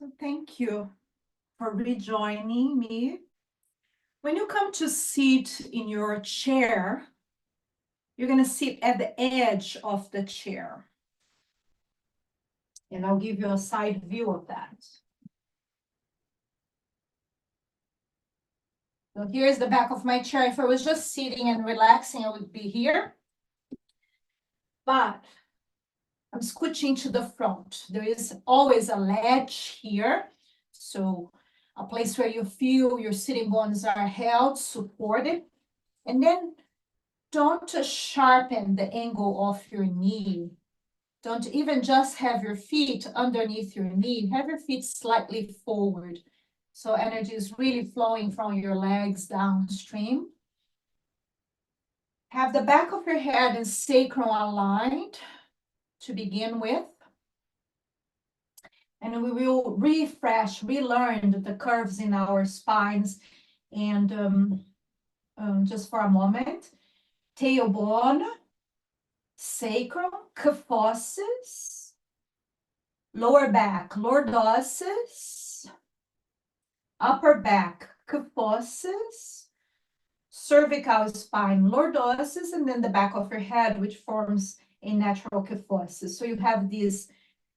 So thank you for rejoining me. When you come to sit in your chair, you're going to sit at the edge of the chair. And I'll give you a side view of that. So here's the back of my chair. If I was just sitting and relaxing, I would be here. But I'm scooching to the front. There is always a ledge here. So a place where you feel your sitting bones are held, supported. And then don't sharpen the angle of your knee. Don't even just have your feet underneath your knee. Have your feet slightly forward. So energy is really flowing from your legs downstream. Have the back of your head and sacrum aligned to begin with. And we will relearn the curves in our spines. And just for a moment, tailbone, sacrum, kyphosis, lower back, lordosis, upper back, kyphosis, cervical spine, lordosis, and then the back of your head, which forms a natural kyphosis. So you have this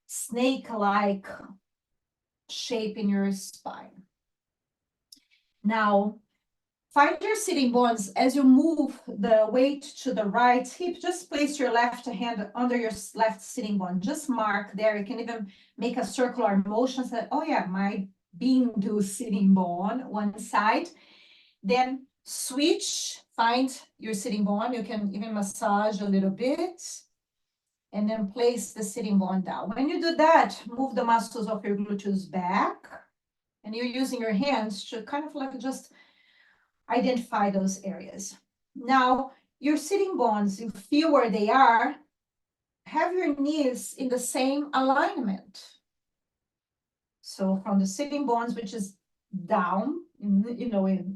snake-like shape in your spine. Now, find your sitting bones as you move the weight to the right hip. Just place your left hand under your left sitting bone. Just mark there. You can even make a circular motion. Say, oh yeah, my Bindu sitting bone, one side. Then switch, find your sitting bone. You can even massage a little bit. And then place the sitting bone down. When you do that, move the muscles of your gluteus back. And you're using your hands to kind of like just identify those areas. Now, your sitting bones, you feel where they are. Have your knees in the same alignment. So from the sitting bones, which is down,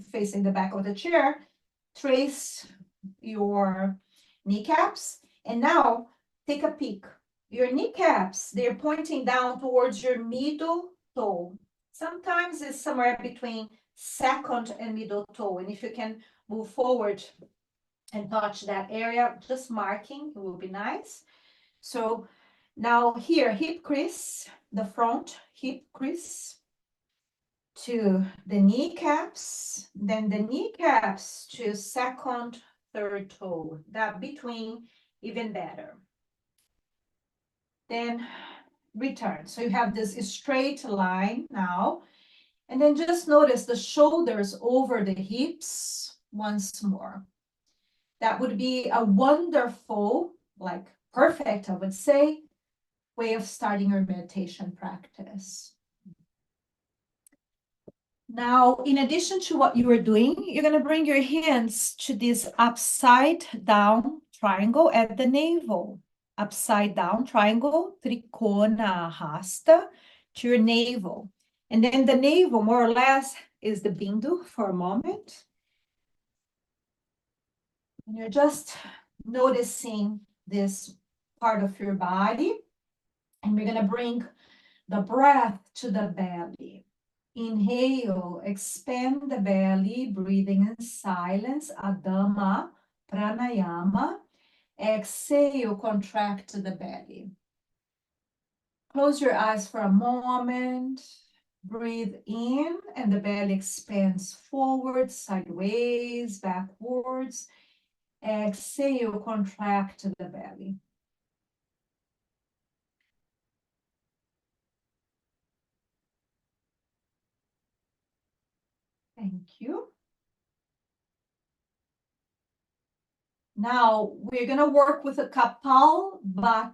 facing the back of the chair, trace your kneecaps. And now, take a peek. Your kneecaps, they're pointing down towards your middle toe. Sometimes it's somewhere between second and middle toe. And if you can move forward and touch that area, just marking, it will be nice. So now here, hip crease, the front hip crease to the kneecaps, then the kneecaps to second, third toe. That between, even better. Then return. So you have this straight line now. And then just notice the shoulders over the hips once more. That would be a wonderful, like perfect, I would say, way of starting your meditation practice. Now, in addition to what you were doing, you're going to bring your hands to this upside down triangle at the navel. Upside down triangle, trikona hasta, to your navel. And then the navel, more or less, is the Bindu for a moment. And you're just noticing this part of your body. And we're going to bring the breath to the belly. Inhale, expand the belly, breathing in silence, Adama, Pranayama. Exhale, contract the belly. Close your eyes for a moment. Breathe in, and the belly expands forward, sideways, backwards. Exhale, contract the belly. Thank you. Now, we're going to work with a Kapalbhati.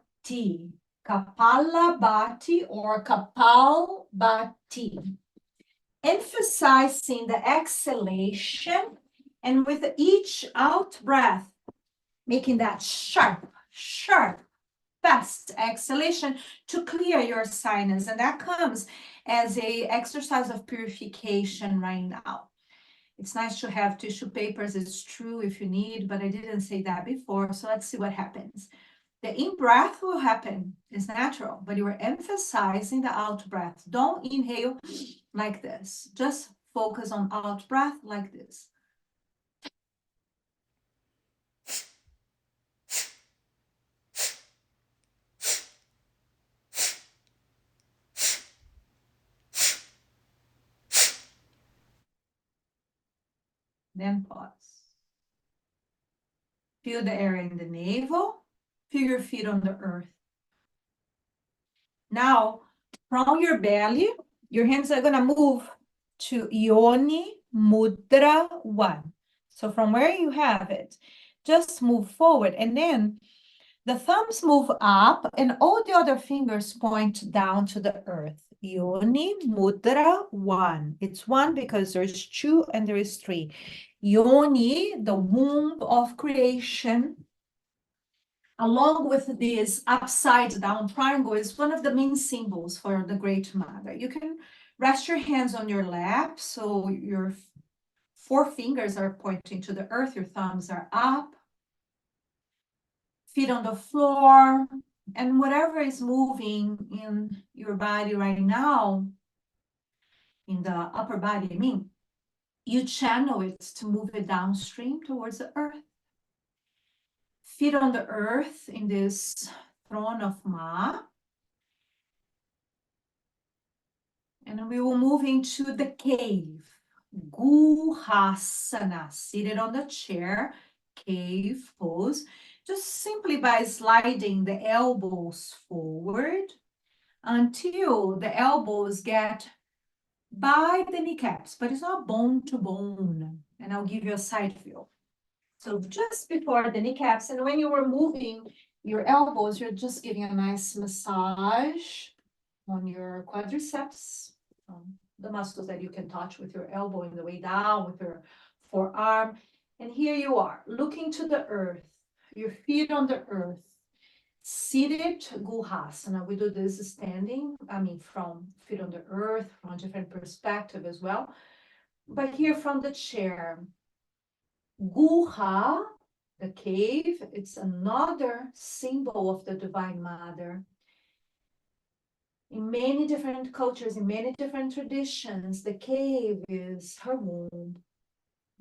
Kapalabhati or Kapalbhati. Emphasizing the exhalation, and with each out breath, making that sharp, fast exhalation to clear your sinus. And that comes as an exercise of purification right now. It's nice to have tissue papers, it's true if you need, but I didn't say that before. So let's see what happens. The in-breath will happen, it's natural, but you are emphasizing the out-breath. Don't inhale like this. Just focus on out-breath like this. Then pause. Feel the air in the navel. Feel your feet on the earth. Now, from your belly, your hands are going to move to Yoni Mudra 1. So from where you have it, just move forward. And then the thumbs move up and all the other fingers point down to the earth. Yoni Mudra 1. It's 1 because there's 2 and there is 3. Yoni, the womb of creation, along with this upside down triangle, is one of the main symbols for the Great Mother. You can rest your hands on your lap, so your 4 fingers are pointing to the earth, your thumbs are up, feet on the floor, and whatever is moving in your body right now, in the upper body, I mean, you channel it to move it downstream towards the earth. Feet on the earth in this throne of Ma. And we will move into the cave. Guhasana, seated on the chair, cave pose. Just simply by sliding the elbows forward until the elbows get by the kneecaps, but it's not bone to bone. And I'll give you a side view. So just before the kneecaps, and when you were moving your elbows, you're just giving a nice massage on your quadriceps, the muscles that you can touch with your elbow in the way down, with your forearm. And here you are, looking to the earth, your feet on the earth, seated Guhasana. We do this standing, from feet on the earth, from a different perspective as well. But here from the chair, Guha, the cave, it's another symbol of the Divine Mother. In many different cultures, in many different traditions, the cave is her womb.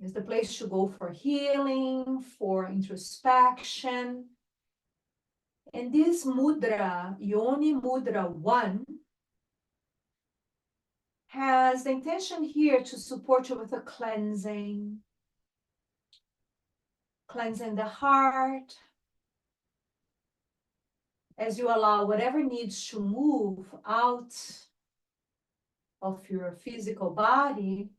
It's the place to go for healing, for introspection. And this mudra, Yoni Mudra 1, has the intention here to support you with a cleansing the heart, as you allow whatever needs to move out of your physical body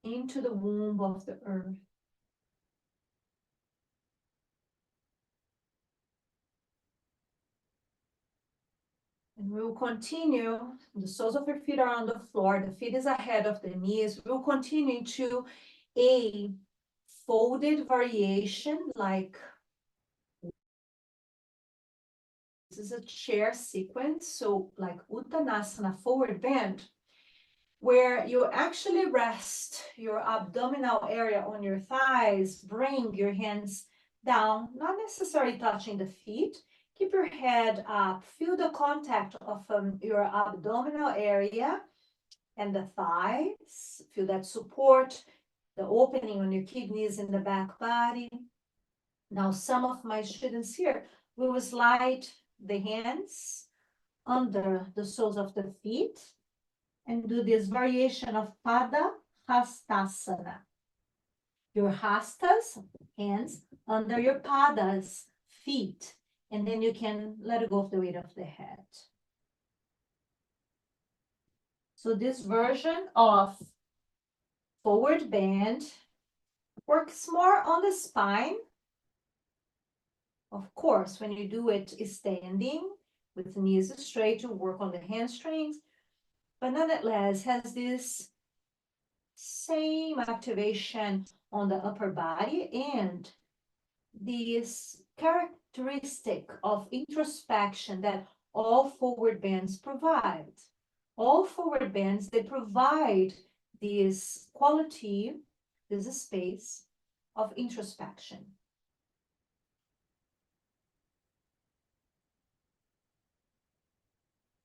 into the womb of the earth. And we will continue. The soles of your feet are on the floor. The feet is ahead of the knees. We will continue to a folded variation, like this is a chair sequence. So like Uttanasana, forward bend, where you actually rest your abdominal area on your thighs, bring your hands down, not necessarily touching the feet. Keep your head up, feel the contact of your abdominal area and the thighs, feel that support, the opening on your kidneys in the back body. Now, some of my students here, we will slide the hands under the soles of the feet and do this variation of Pada Hastasana. Your hastas, hands, under your padas, feet, and then you can let go of the weight of the head. So this version of forward bend works more on the spine. Of course, when you do it standing with the knees straight, you work on the hamstrings, but nonetheless has this same activation on the upper body and this characteristic of introspection that all forward bends provide. All forward bends, they provide this quality, this space of introspection.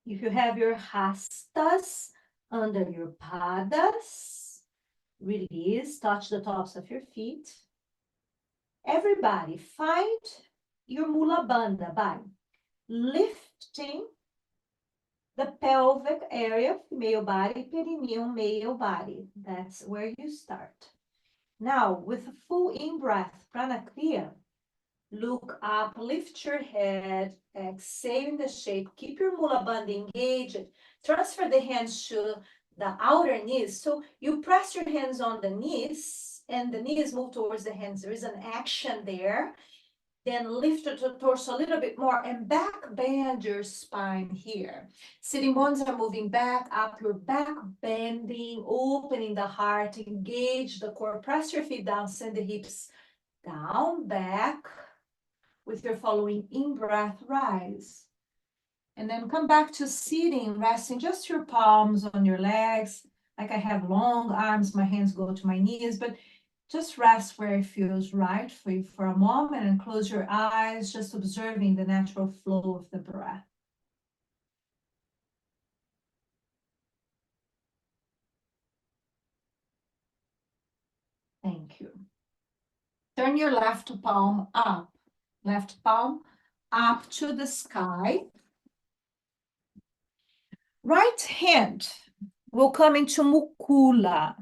If you have your hastas under your padas, release, touch the tops of your feet. Everybody, find your mula bandha by lifting the pelvic area, male body, perineum, male body. That's where you start. Now, with a full in-breath, prana kriya, look up, lift your head, exhale in the shape, keep your mula bandha engaged, transfer the hands to the outer knees. So you press your hands on the knees, and the knees move towards the hands. There is an action there. Then lift the torso a little bit more and back bend your spine here. Sitting bones are moving back up, your back bending, opening the heart, engage the core, press your feet down, send the hips down, back. With your following in-breath, rise. And then come back to sitting, resting just your palms on your legs. Like I have long arms, my hands go to my knees, but just rest where it feels right for you for a moment and close your eyes, just observing the natural flow of the breath. Thank you. Turn your left palm up to the sky. Right hand will come into mukula.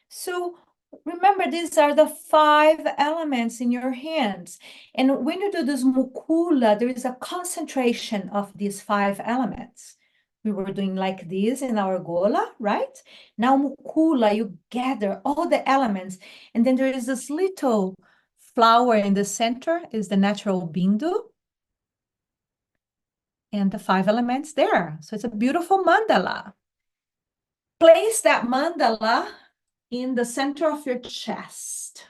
So remember, these are the 5 elements in your hands. And when you do this mukula, there is a concentration of these 5 elements. We were doing like this in our gola, right? Now mukula, you gather all the elements. And then there is this little flower in the center, is the natural bindu. And the 5 elements there. So it's a beautiful mandala. Place that mandala in the center of your chest.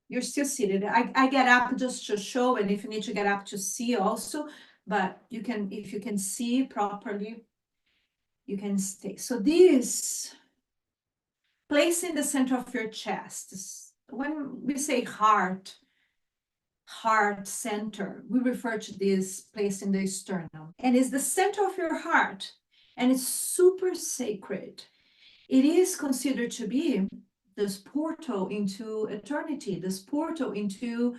You're still seated. I get up just to show, and if you need to get up to see also, but you can, if you can see properly, you can stay. So this, place in the center of your chest. When we say heart center, we refer to this place in the sternum, and it's the center of your heart, and it's super sacred. It is considered to be this portal into eternity, this portal into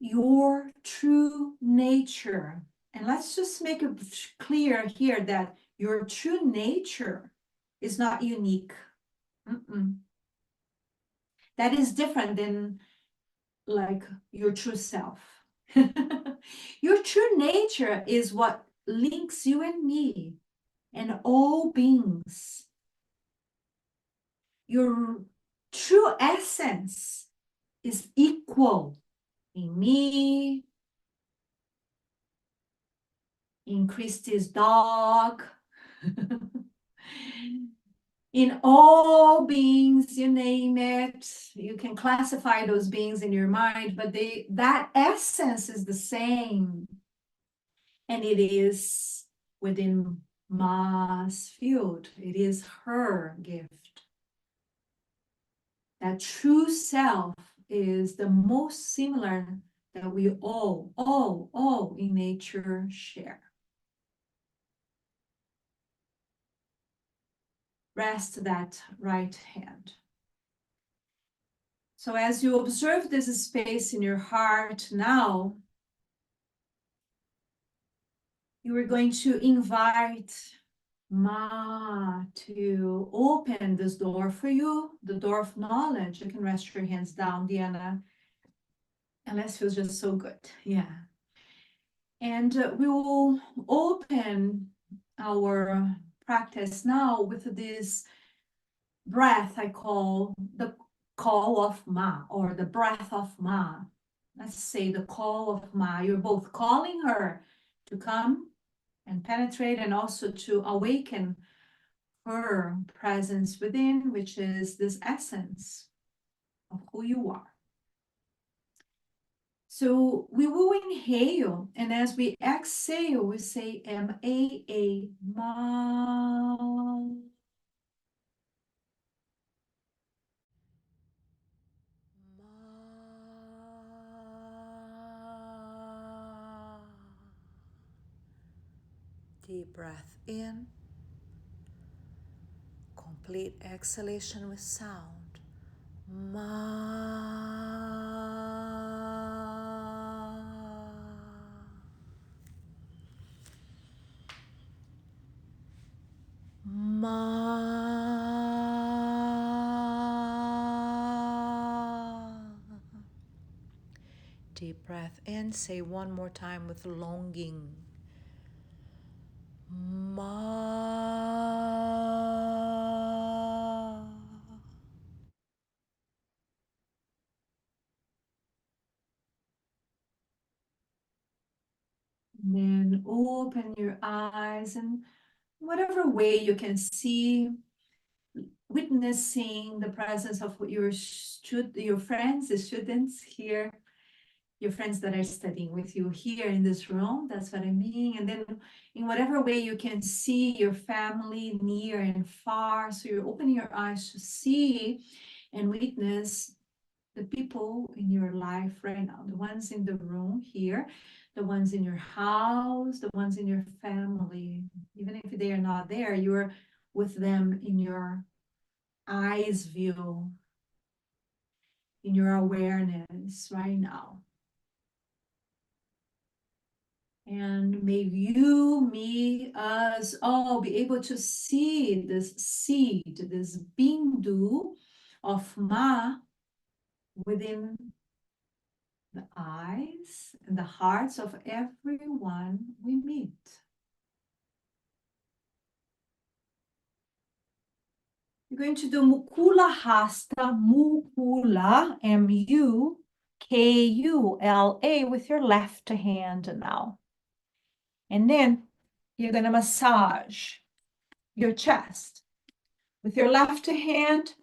your true nature. And let's just make it clear here that your true nature is not unique. That is different than like your true self. Your true nature is what links you and me and all beings. Your true essence is equal in me, in Christy's dog, in all beings, you name it. You can classify those beings in your mind, but that essence is the same. And it is within Ma's field. It is her gift. That true self is the most similar that we all in nature share. Rest that right hand. So as you observe this space in your heart now, you are going to invite Ma to open this door for you, the door of knowledge. You can rest your hands down, Diana. And this feels just so good. Yeah. And we will open our practice now with this breath I call the call of Ma, or the breath of Ma. Let's say the call of Ma. You're both calling her to come and penetrate, and also to awaken her presence within, which is this essence of who you are. So we will inhale, and as we exhale, we say M-A-A, Ma. Deep breath in. Complete exhalation with sound. Ma. Ma. Deep breath in. Say one more time with longing. Ma. Then open your eyes and whatever way you can see, witnessing the presence of your friends, the students here, your friends that are studying with you here in this room. That's what I mean. And then in whatever way you can see your family near and far. So you're opening your eyes to see and witness the people in your life right now, the ones in the room here, the ones in your house, the ones in your family. Even if they are not there, you're with them in your eyes view, in your awareness right now. And may you, me, us all be able to see this seed, this Bindu of Ma within the eyes and the hearts of everyone we meet. You're going to do Mukula Hasta, Mukula, M-U-K-U-L-A, with your left hand now. And then you're going to massage your chest with your left hand.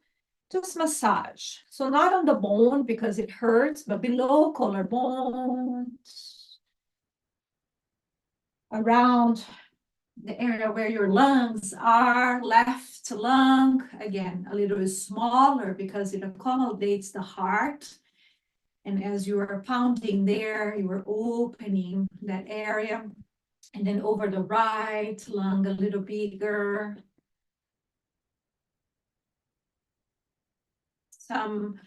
Just massage. So not on the bone because it hurts, but below collarbone, around the area where your lungs are, left lung, again, a little smaller because it accommodates the heart. And as you are pounding there, you are opening that area. And then over the right lung, a little bigger. Some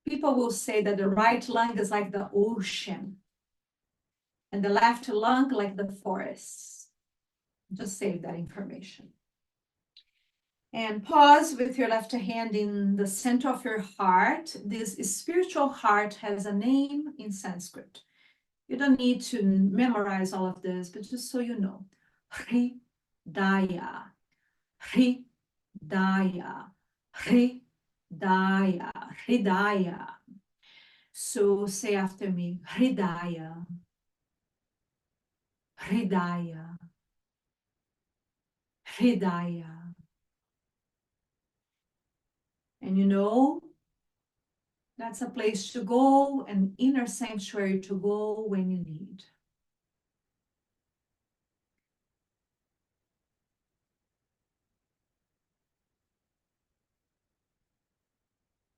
people will say that the right lung is like the ocean and the left lung like the forest. Just save that information. And pause with your left hand in the center of your heart. This spiritual heart has a name in Sanskrit. You don't need to memorize all of this, but just so you know. Hridaya, Hridaya, Hridaya, Hridaya. So say after me, Hridaya, Hridaya, Hridaya. And you know, that's a place to go, an inner sanctuary to go when you need.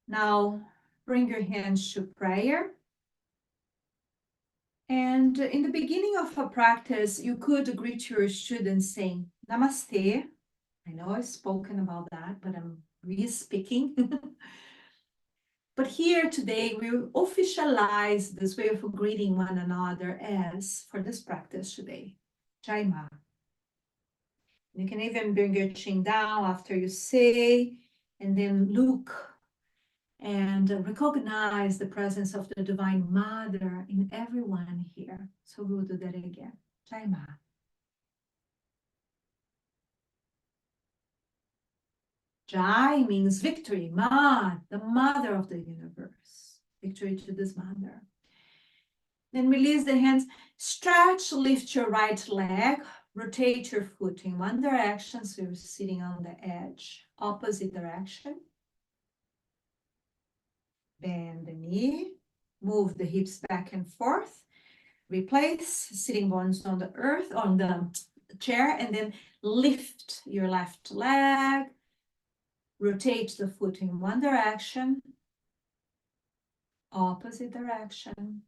Now, bring your hands to prayer. And in the beginning of a practice, you could greet your students saying, Namaste. I know I've spoken about that, but I'm re-speaking. But here today, we will officialize this way of greeting one another as, for this practice today, Jai Ma. You can even bring your chin down after you say, and then look and recognize the presence of the Divine Mother in everyone here. So we will do that again. Jai Ma. Jai means victory. Ma, the mother of the universe. Victory to this mother. Then release the hands. Stretch, lift your right leg. Rotate your foot in one direction. So you're sitting on the edge. Opposite direction. Bend the knee. Move the hips back and forth. Replace sitting bones on the earth, on the chair, and then lift your left leg. Rotate the foot in one direction. Opposite direction.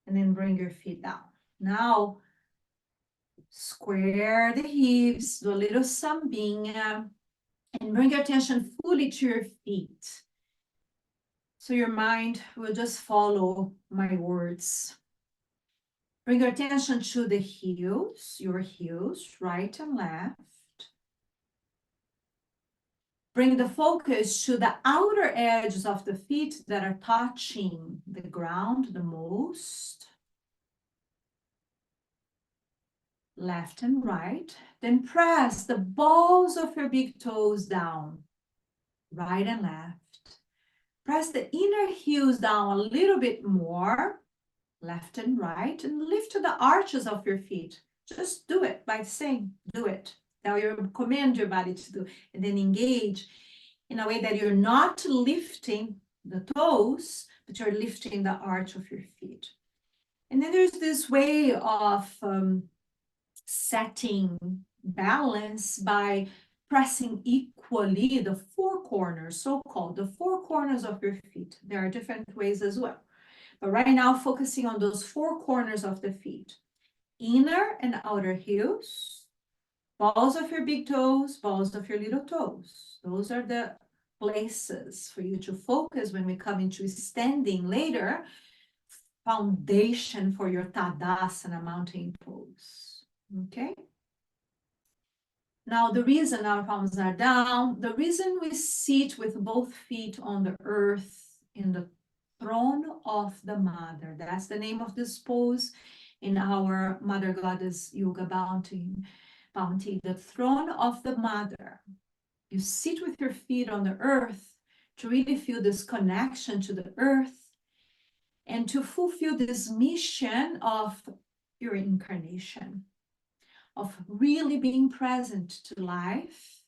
And then bring your feet down. Now, square the hips, do a little sambinha, and bring your attention fully to your feet. So your mind will just follow my words. Bring your attention to the heels, your heels, right and left. Bring the focus to the outer edges of the feet that are touching the ground the most. Left and right. Then press the balls of your big toes down, right and left. Press the inner heels down a little bit more, left and right, and lift to the arches of your feet. Just do it by saying, do it. Now you command your body to do, and then engage in a way that you're not lifting the toes, but you're lifting the arch of your feet. And then there's this way of setting balance by pressing equally the four corners, so-called the four corners of your feet. There are different ways as well. But right now, focusing on those four corners of the feet. Inner and outer heels, balls of your big toes, balls of your little toes. Those are the places for you to focus when we come into standing later. Foundation for your Tadasana mountain pose. Okay? Now, the reason our palms are down, the reason we sit with both feet on the earth in the throne of the mother, that's the name of this pose in our Mother Goddess Yoga Bounty, the throne of the mother. You sit with your feet on the earth to really feel this connection to the earth and to fulfill this mission of your incarnation, of really being present to life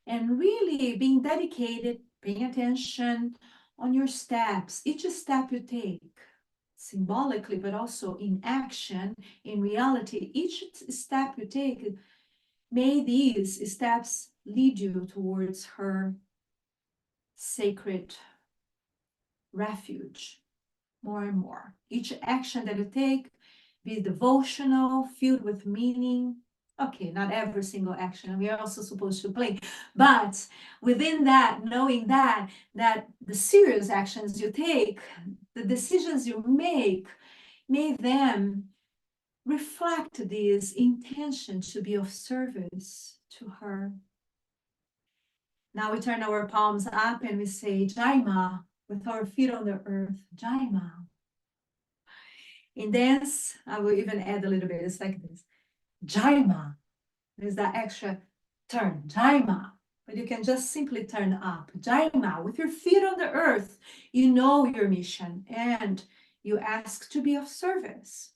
and really being dedicated, paying attention on your steps, each step you take, symbolically, but also in action, in reality, each step you take, may these steps lead you towards her sacred refuge more and more. Each action that you take, be devotional, filled with meaning. Okay, not every single action. We are also supposed to play, but within that, knowing that the serious actions you take, the decisions you make, may them reflect this intention to be of service to her. Now we turn our palms up and we say Jaima with our feet on the earth. Jaima. In dance, I will even add a little bit. It's like this. Jaima. There's that extra turn. Jaima. But you can just simply turn up. Jaima. With your feet on the earth, you know your mission and you ask to be of service.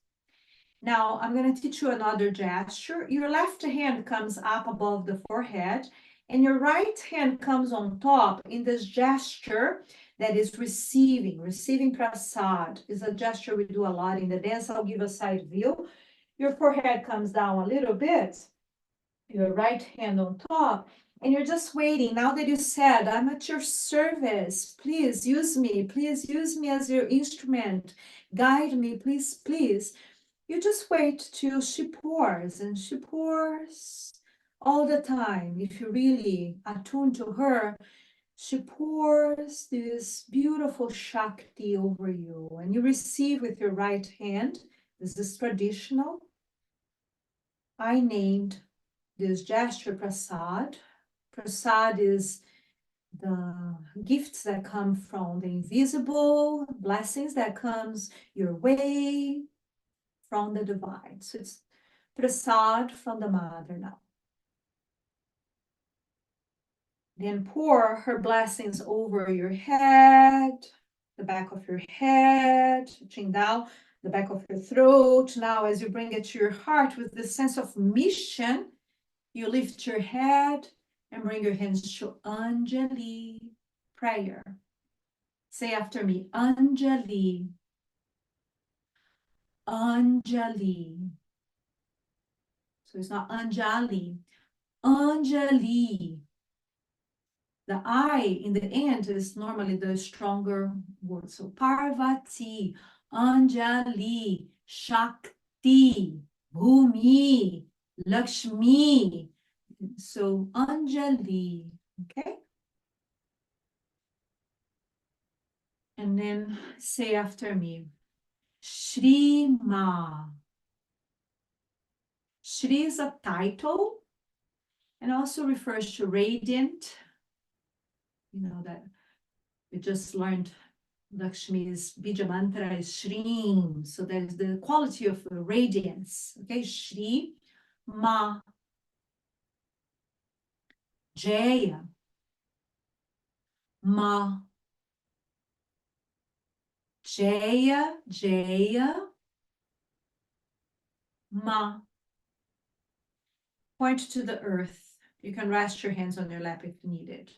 Now, I'm going to teach you another gesture. Your left hand comes up above the forehead and your right hand comes on top in this gesture that is receiving prasad is a gesture we do a lot in the dance. I'll give a side view. Your forehead comes down a little bit, your right hand on top, and you're just waiting. Now that you said, I'm at your service, please use me as your instrument, guide me, please, please. You just wait till she pours, and she pours all the time. If you really attune to her, she pours this beautiful Shakti over you, and you receive with your right hand. This is traditional. I named this gesture Prasad. Prasad is the gifts that come from the invisible, blessings that comes your way from the divine. So it's Prasad from the mother now. Then pour her blessings over your head, the back of your head, chin down, the back of your throat. Now, as you bring it to your heart with this sense of mission, you lift your head and bring your hands to Anjali prayer. Say after me, Anjali, Anjali. So it's not Anjali, Anjali. The I in the end is normally the stronger word. So Parvati, Anjali, Shakti, Bhumi, Lakshmi. So Anjali, okay? And then say after me, Shri Ma. Shri is a title and also refers to radiant. You know that we just learned Lakshmi's Bija mantra is Shreem. So there's the quality of radiance. Okay, Shri Ma Jaya Ma Jaya Jaya Ma. Point to the earth. You can rest your hands on your lap if needed.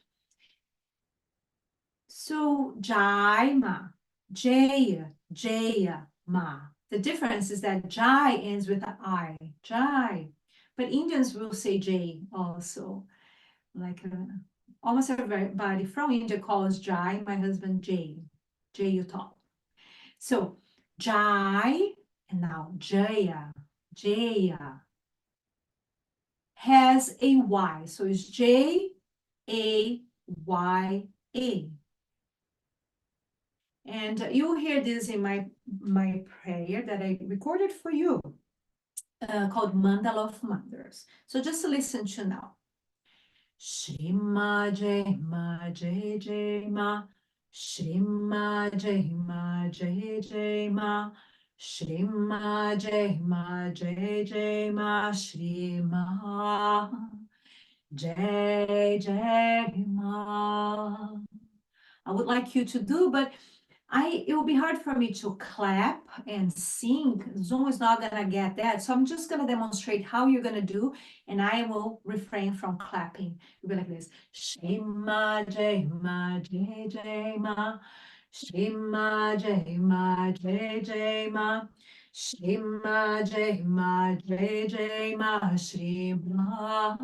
So Jai Ma, Jaya, Jaya Ma. The difference is that Jai ends with an I, Jai. But Indians will say J also. Like almost everybody from India calls Jai, my husband Jay, Jay Utah. So Jai, and now Jaya, Jaya has a Y. So it's Jayya. And you'll hear this in my prayer that I recorded for you, called Mandala of Mothers. So just listen to now. Shri Ma Jai Ma Jai Jai Ma. Shri Ma Jai Ma Jai Jai Ma. Shri Ma Jai Ma Jai Jai Ma. Shri Ma Jai Jai Ma. I would like you to do, but it will be hard for me to clap and sing. Zoom is not gonna get that. So I'm just gonna demonstrate how you're gonna do, and I will refrain from clapping. You'll be like this. Shema Jai Ma Jai Jai Ma. Shema Jai Ma Jai Jai Ma. Shema Jai Ma Jai Jai Ma. Shema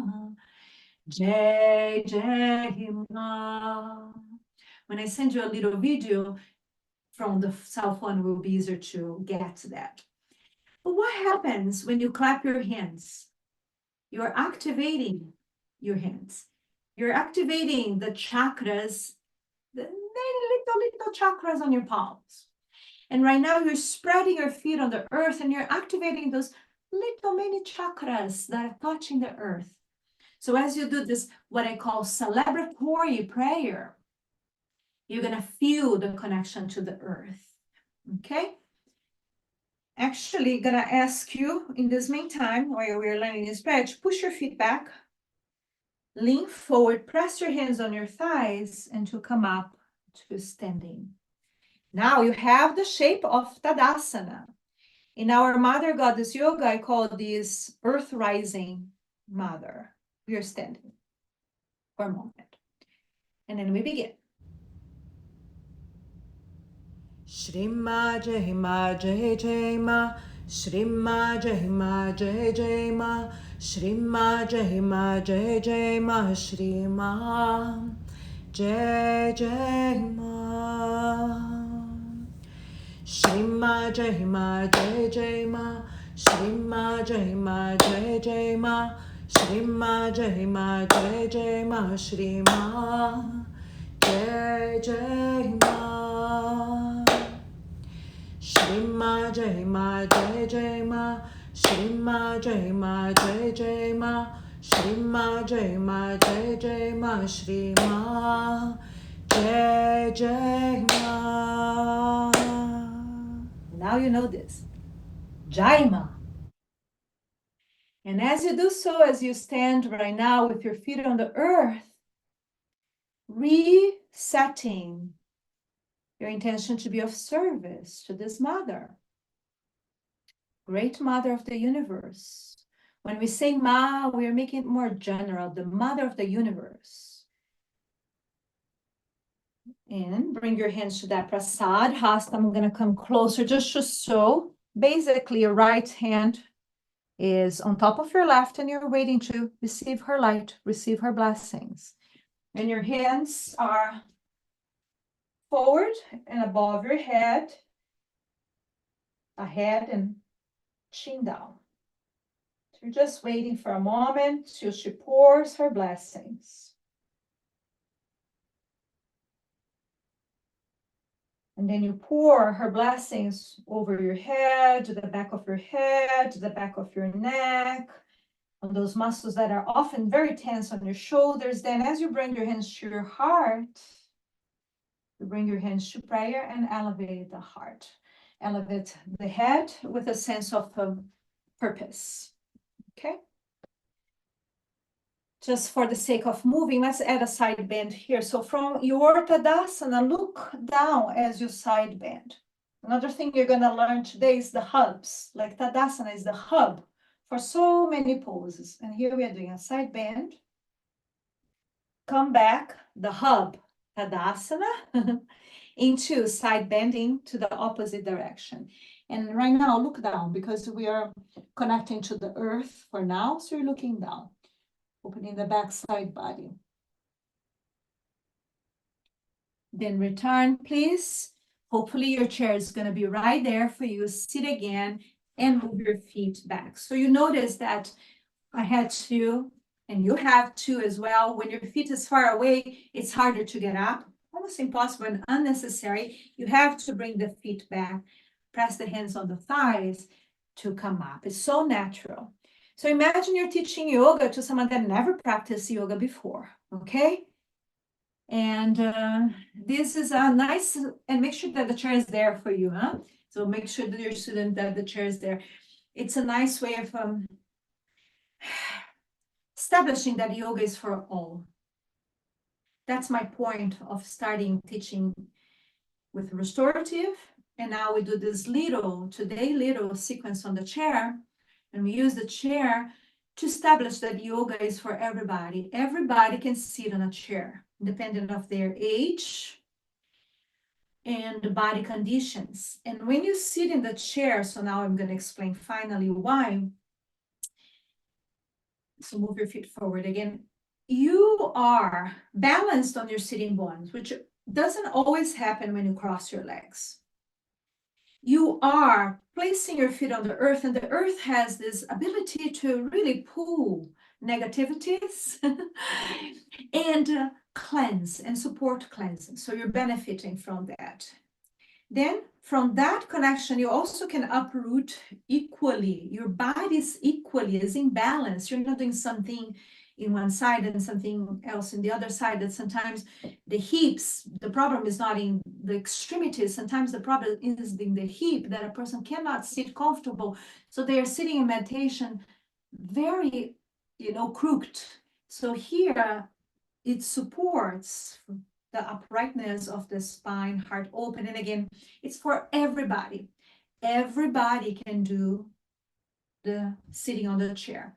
Jai Jai Ma. When I send you a little video from the cell phone, it will be easier to get to that. But what happens when you clap your hands? You're activating your hands. You're activating the chakras, the many little chakras on your palms. And right now you're spreading your feet on the earth and you're activating those little mini chakras that are touching the earth. So as you do this, what I call celebratory prayer, you're gonna feel the connection to the earth, okay? Actually, gonna ask you in this meantime, while we're learning this prayer, to push your feet back, lean forward, press your hands on your thighs, and to come up to standing. Now you have the shape of Tadasana. In our Mother Goddess Yoga, I call this Earth Rising Mother. We are standing for a moment. And then we begin. Shri Ma Jai Ma Jai Jai Ma. Shri Ma Jai Ma Jai Jai Ma. Shri Ma Jai Ma Jai Jai Ma. Shri Ma Jai Jai Ma. Shri Ma Jai Ma Jai Jai Ma. Shri Ma Jai Ma Jai Jai Ma. Shri Ma Jai Ma Jai Jai Ma. Shri Ma Jai Jai Ma. Shri Ma Jai Ma Jai Jai Ma. Shri Ma Jai Ma Jai Jai Ma. Shri Ma Jai Ma Jai Jai Ma. Shri Ma Jai Jai Ma. Now you know this. Jai Ma. And as you do so, as you stand right now with your feet on the earth, resetting your intention to be of service to this mother, great mother of the universe. When we say Ma, we are making it more general, the mother of the universe. And bring your hands to that prasad hasta. I'm going to come closer just to so. Basically, your right hand is on top of your left, and you're waiting to receive her light, receive her blessings. And your hands are forward and above your head. ahead and chin down. So you're just waiting for a moment till she pours her blessings. And then you pour her blessings over your head, to the back of your head, to the back of your neck, on those muscles that are often very tense on your shoulders. Then as you bring your hands to your heart, you bring your hands to prayer and elevate the heart. Elevate the head with a sense of purpose. Okay? Just for the sake of moving, let's add a side bend here. So from your Tadasana, look down as you side bend. Another thing you're going to learn today is the hubs. Like Tadasana is the hub for so many poses. And here we are doing a side bend. Come back, the hub, Tadasana, into side bending to the opposite direction. And right now, look down because we are connecting to the earth for now. So you're looking down. Opening the backside body. Then return, please. Hopefully your chair is going to be right there for you. Sit again and move your feet back. So you notice that I had to, and you have to as well. When your feet is far away, it's harder to get up. Almost impossible and unnecessary. You have to bring the feet back. Press the hands on the thighs to come up. It's so natural. So imagine you're teaching yoga to someone that never practiced yoga before, okay? And this is a nice, and make sure that the chair is there for you, huh? So make sure that your student that the chair is there. It's a nice way of establishing that yoga is for all. That's my point of starting teaching with restorative. And now we do this little sequence on the chair. And we use the chair to establish that yoga is for everybody. Everybody can sit on a chair, independent of their age and the body conditions. And when you sit in the chair, so now I'm going to explain finally why. So move your feet forward again. You are balanced on your sitting bones, which doesn't always happen when you cross your legs. You are placing your feet on the earth, and the earth has this ability to really pull negativities and cleanse and support cleansing. So you're benefiting from that. Then from that connection, you also can uproot equally. Your body is equally, is in balance. You're not doing something in one side and something else in the other side. That sometimes the hips, the problem is not in the extremities. Sometimes the problem is in the hip, that a person cannot sit comfortable. So they are sitting in meditation very, crooked. So here it supports the uprightness of the spine, heart open. And again, it's for everybody. Everybody can do the sitting on the chair.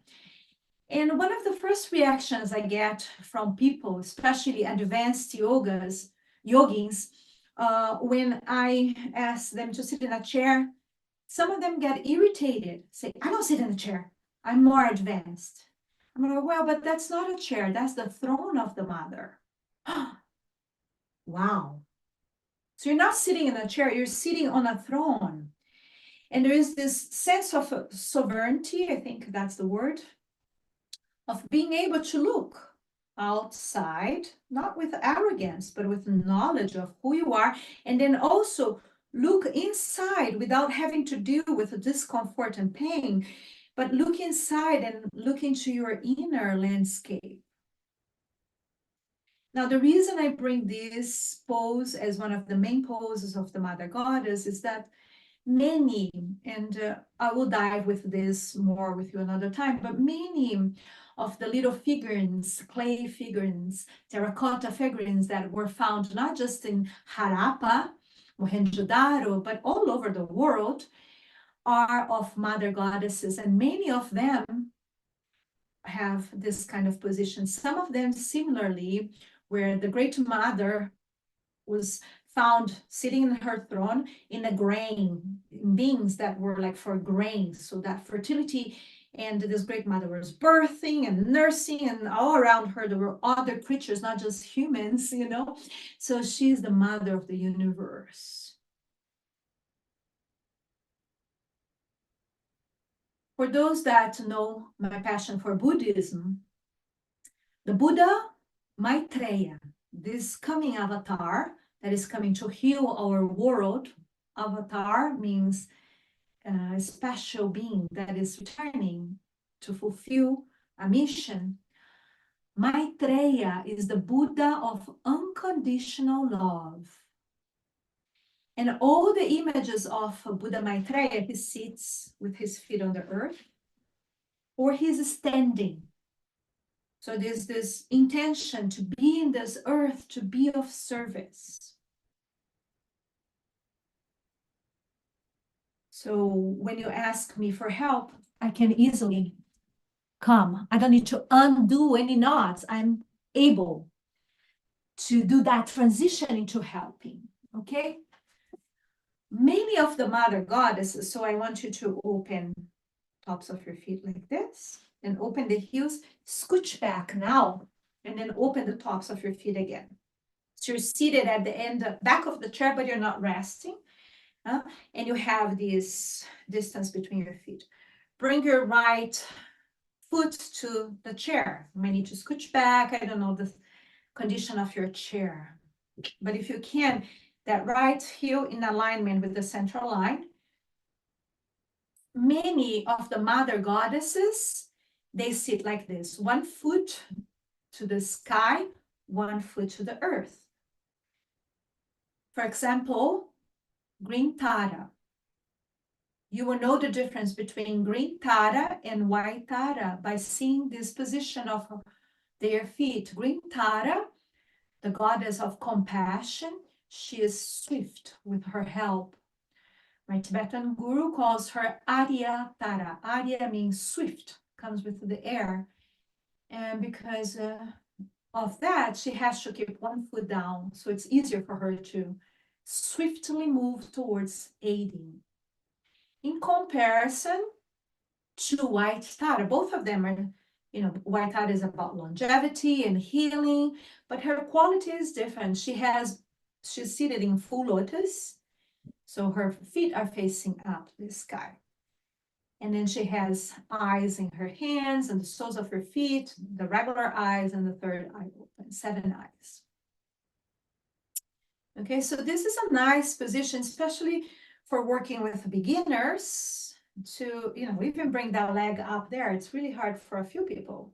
And one of the first reactions I get from people, especially advanced yogins, when I ask them to sit in a chair, some of them get irritated, say, I don't sit in a chair, I'm more advanced. I'm like, well, but that's not a chair, that's the throne of the mother. Wow. So you're not sitting in a chair, you're sitting on a throne. And there is this sense of sovereignty, I think that's the word, of being able to look outside, not with arrogance, but with knowledge of who you are, and then also look inside without having to deal with the discomfort and pain, but look inside and look into your inner landscape. Now, the reason I bring this pose as one of the main poses of the Mother Goddess is that many, and I will dive with this more with you another time, but many of the little figurines, clay figurines, terracotta figurines that were found not just in Harappa, Mohenjo-daro, but all over the world are of Mother Goddesses, and many of them have this kind of position. Some of them similarly, where the Great Mother was found sitting in her throne in a grain, in beings that were like for grains, so that fertility, and this Great Mother was birthing and nursing, and all around her there were other creatures, not just humans, so she's the mother of the universe. For those that know my passion for Buddhism, the Buddha Maitreya, this coming avatar that is coming to heal our world. Avatar means a special being that is returning to fulfill a mission. Maitreya is the Buddha of unconditional love. And all the images of Buddha Maitreya, he sits with his feet on the earth, or he's standing. So there's this intention to be in this earth, to be of service. So when you ask me for help, I can easily come. I don't need to undo any knots. I'm able to do that transition into helping, okay? Many of the mother goddesses, so I want you to open tops of your feet like this, and open the heels, scooch back now, and then open the tops of your feet again. So you're seated at the end, back of the chair, but you're not resting. And you have this distance between your feet. Bring your right foot to the chair. You may need to scooch back. I don't know the condition of your chair. But if you can, that right heel in alignment with the central line. Many of the mother goddesses, they sit like this. One foot to the sky, one foot to the earth. For example, green Tara. You will know the difference between green Tara and white Tara by seeing this position of their feet. Green Tara, the goddess of compassion, she is swift with her help. My Tibetan guru calls her Arya Tara. Arya means swift, comes with the air. And because of that, she has to keep one foot down. So it's easier for her to swiftly move towards aiding. In comparison to white Tara, both of them are, white Tara is about longevity and healing, but her quality is different. She's seated in full lotus, so her feet are facing up the sky. And then she has eyes in her hands and the soles of her feet, the regular eyes and the third eye open, 7 eyes. Okay, so this is a nice position, especially for working with beginners to, even bring that leg up there. It's really hard for a few people.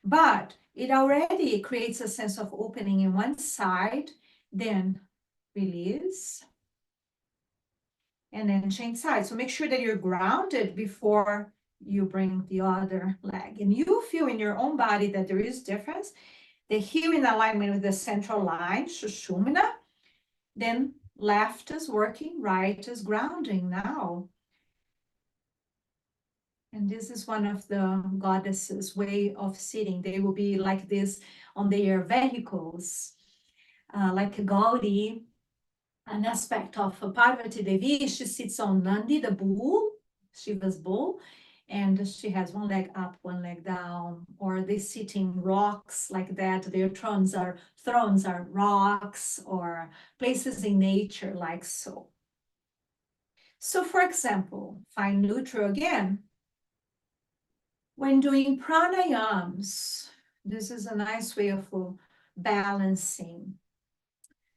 But it already creates a sense of opening in one side, then release, and then change sides. So make sure that you're grounded before you bring the other leg. And you feel in your own body that there is difference. The heel in alignment with the central line, Sushumna. Then left is working, right is grounding now. And this is one of the goddesses' way of sitting. They will be like this on their vehicles, like Gauri, an aspect of Parvati Devi. She sits on Nandi, the bull, Shiva's bull, and she has one leg up, one leg down, or they sit in rocks like that. Their thrones are rocks or places in nature like so. So for example, find neutral again. When doing pranayams, this is a nice way of balancing.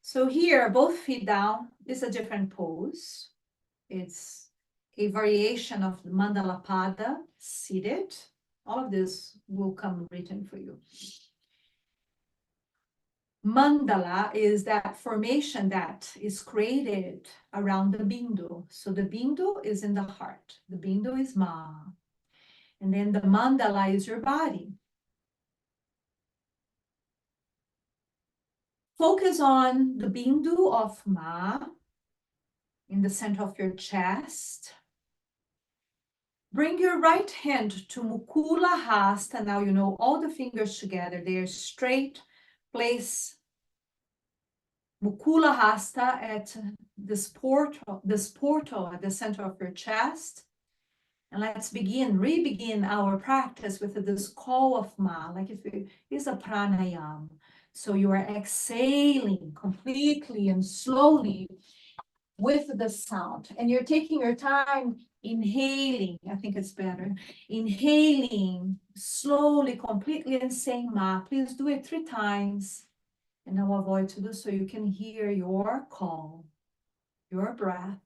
So here, both feet down is a different pose. It's a variation of the Mandala Pada, seated. All of this will come written for you. Mandala is that formation that is created around the Bindu. So the Bindu is in the heart. The Bindu is Ma. And then the mandala is your body. Focus on the Bindu of Ma in the center of your chest. Bring your right hand to Mukula Hasta. Now you know all the fingers together. They are straight. Place Mukula Hasta at this portal at the center of your chest. And let's re-begin our practice with this call of Ma, like if it is a pranayama. So you are exhaling completely and slowly with the sound. And you're taking your time Inhaling, I think it's better. Inhaling slowly, completely, and saying ma. Please do it 3 times. And now avoid to do so you can hear your call, your breath.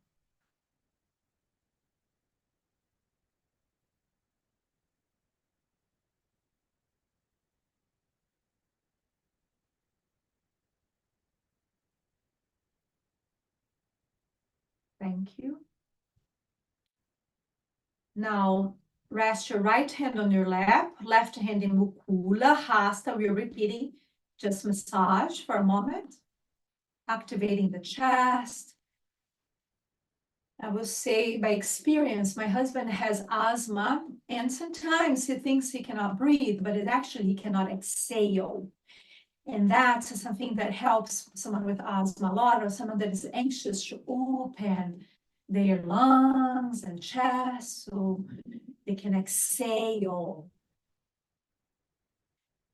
Thank you. Now, rest your right hand on your lap, left hand in mukula, hasta. We're repeating, just massage for a moment, activating the chest. I will say by experience, my husband has asthma, and sometimes he thinks he cannot breathe, but it actually he cannot exhale. And that's something that helps someone with asthma a lot, or someone that is anxious to open their lungs and chest so they can exhale.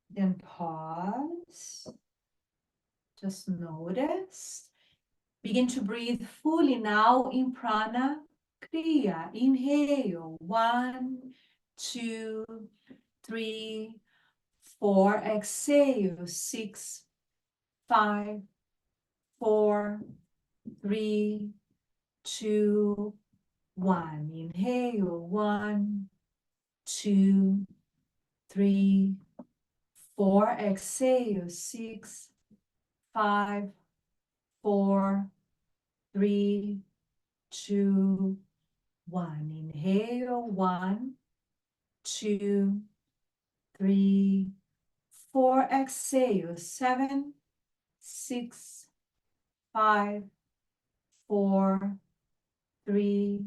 Then pause. Just notice. Begin to breathe fully now in prana kriya. Inhale. 1, 2, 3, 4. Exhale. 6, 5, 4, 3, 2, 1. Inhale. 1, 2, 3, 4. Exhale. 6, 5, 4, 3, 2, 1. Inhale. 1, 2, 3, 4. Exhale. 7, 6, 5, 4, 3,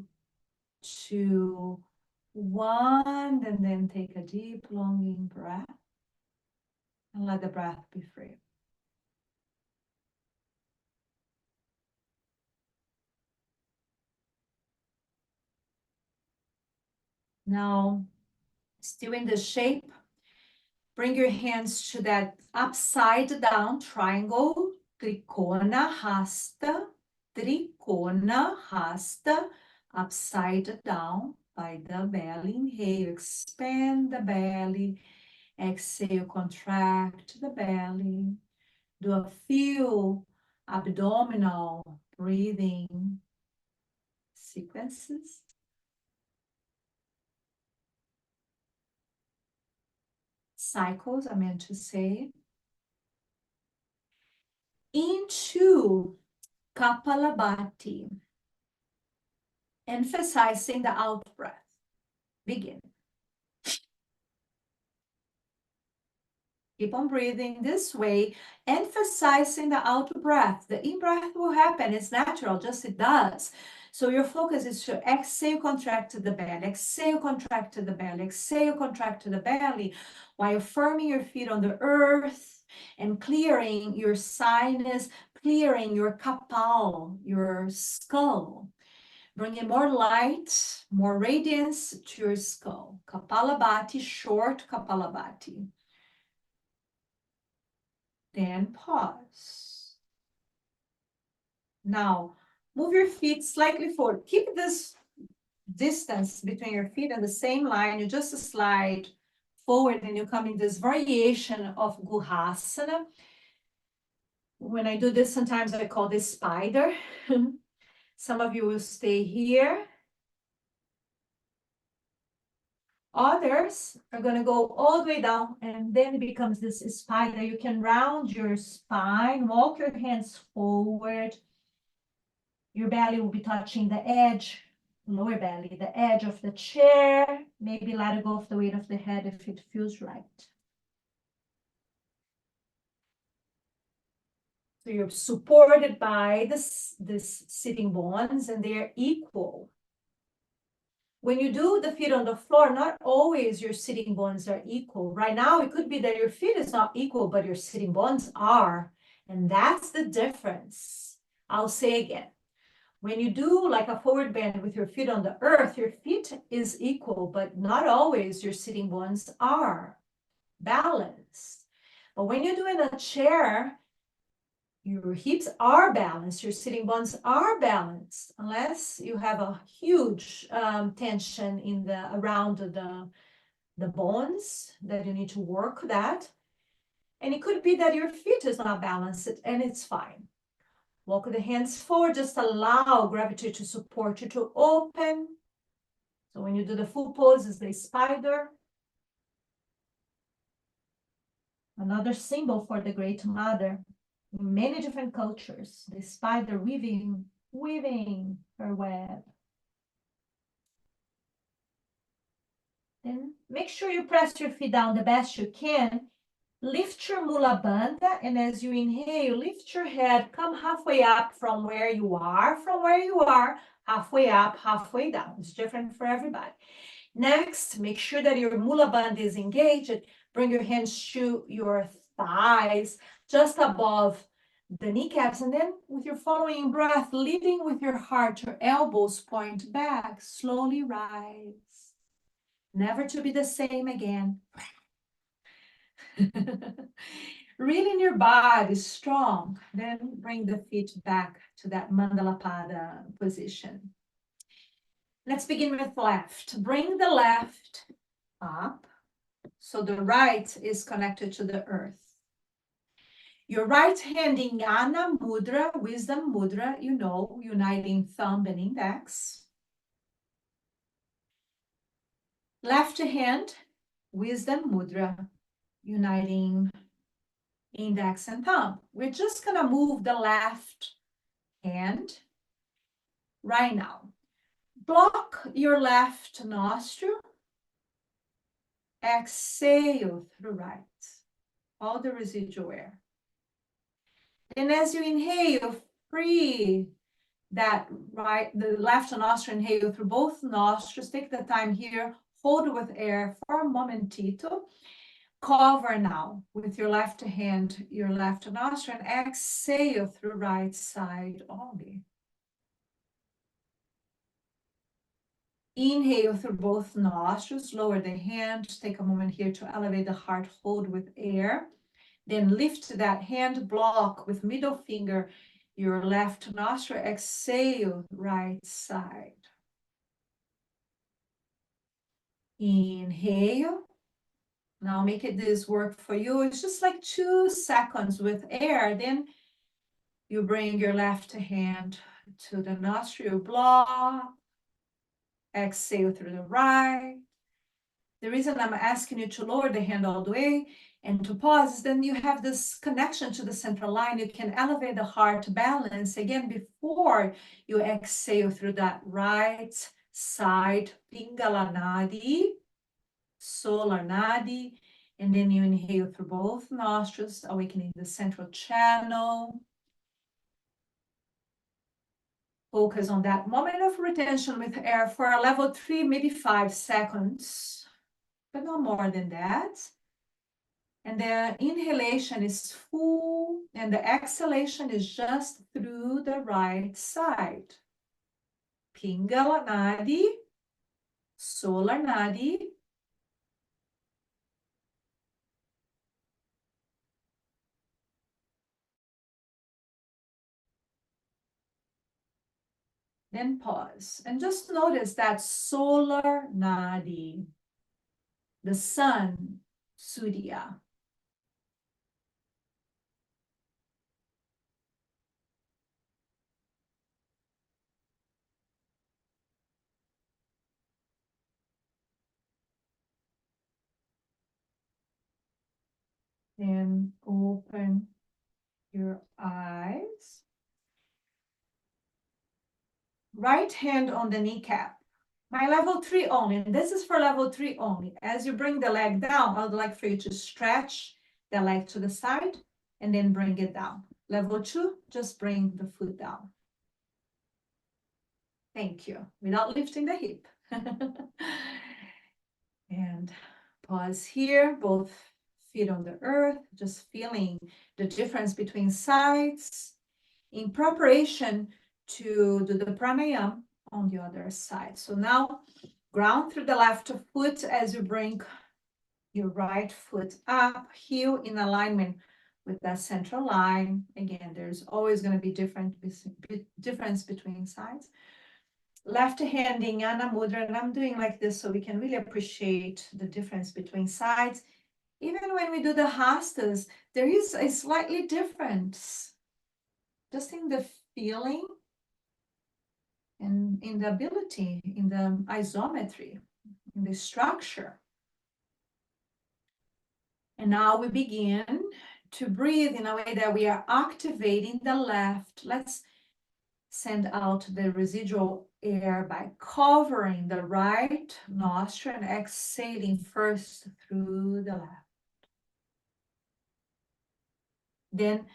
2, 1. And then take a deep, longing breath and let the breath be free. Now, still in the shape, bring your hands to that upside down triangle, trikona hasta, upside down by the belly. Inhale, expand the belly. Exhale, contract the belly. Do a few abdominal breathing sequences. Cycles, I meant to say. Into Kapalabhati, emphasizing the out breath. Begin. Keep on breathing this way, emphasizing the out breath. The in breath will happen, it's natural, just it does. So your focus is to exhale, contract to the belly, exhale, contract to the belly, exhale, contract to the belly, while firming your feet on the earth and clearing your sinus, clearing your kapal, your skull. Bringing more light, more radiance to your skull. Kapalabhati, short Kapalabhati. Then pause. Now, move your feet slightly forward. Keep this distance between your feet on the same line. You just slide forward and you come in this variation of Guhasana. When I do this, sometimes I call this spider. Some of you will stay here. Others are going to go all the way down, and then it becomes this spider. You can round your spine, walk your hands forward. Your belly will be touching the edge, lower belly, the edge of the chair. Maybe let go of the weight of the head if it feels right. So you're supported by this sitting bones, and they're equal. When you do the feet on the floor, not always your sitting bones are equal. Right now, it could be that your feet is not equal, but your sitting bones are. And that's the difference. I'll say again. When you do like a forward bend with your feet on the earth, your feet is equal, but not always your sitting bones are balanced. But when you do in a chair, Your hips are balanced, your sitting bones are balanced, unless you have a huge tension in the around the bones that you need to work that. And it could be that your feet is not balanced, and it's fine. Walk the hands forward, just allow gravity to support you to open. So when you do the full pose, it's the spider. Another symbol for the Great Mother. In many different cultures, the spider weaving her web. Then make sure you press your feet down the best you can. Lift your mula bandha, and as you inhale, lift your head, come halfway up from where you are, halfway up, halfway down. It's different for everybody. Next, make sure that your mula bandha is engaged. Bring your hands to your thighs, just above the kneecaps, and then with your following breath, leading with your heart, your elbows point back, slowly rise. Never to be the same again. Really, your body strong. Then bring the feet back to that Mandala Pada position. Let's begin with left. Bring the left up, so the right is connected to the earth. Your right hand in Jnana Mudra, Wisdom Mudra, uniting thumb and index. Left hand, Wisdom Mudra, uniting index and thumb. We're just gonna move the left hand right now. Block your left nostril. Exhale through right. All the residual air. And as you inhale, free the left nostril, inhale through both nostrils. Take the time here, hold with air for a momentito. Cover now with your left hand, your left nostril, and exhale through right side only. Inhale through both nostrils, lower the hand. Take a moment here to elevate the heart, hold with air. Then lift that hand, block with middle finger, your left nostril, exhale, right side. Inhale. Now make it this work for you. It's just like 2 seconds with air. Then you bring your left hand to the nostril, block. Exhale through the right. The reason I'm asking you to lower the hand all the way and to pause is then you have this connection to the central line. You can elevate the heart balance again before you exhale through that right side, Pingala Nadi, Solar Nadi, and then you inhale through both nostrils, awakening the central channel. Focus on that moment of retention with air for a level 3, maybe 5 seconds, but no more than that. And the inhalation is full, and the exhalation is just through the right side. Pingala Nadi, Solar Nadi. Then pause and just notice that solar nadi, the sun, Surya. Then open your eyes. Right hand on the kneecap. My level 3 only, and this is for level 3 only. As you bring the leg down, I would like for you to stretch the leg to the side and then bring it down. Level 2, just bring the foot down. Thank you. Without lifting the hip. And pause here, both feet on the earth, just feeling the difference between sides in preparation to do the pranayama on the other side. So now ground through the left foot as you bring your right foot up, heel in alignment with that central line. Again, there's always going to be difference between sides. Left hand in Jnana Mudra, and I'm doing like this so we can really appreciate the difference between sides. Even when we do the hastas, there is a slightly difference, just in the feeling and in the ability, in the isometry, in the structure. And now we begin to breathe in a way that we are activating the left. Let's send out the residual air by covering the right nostril and exhaling first through the left. Then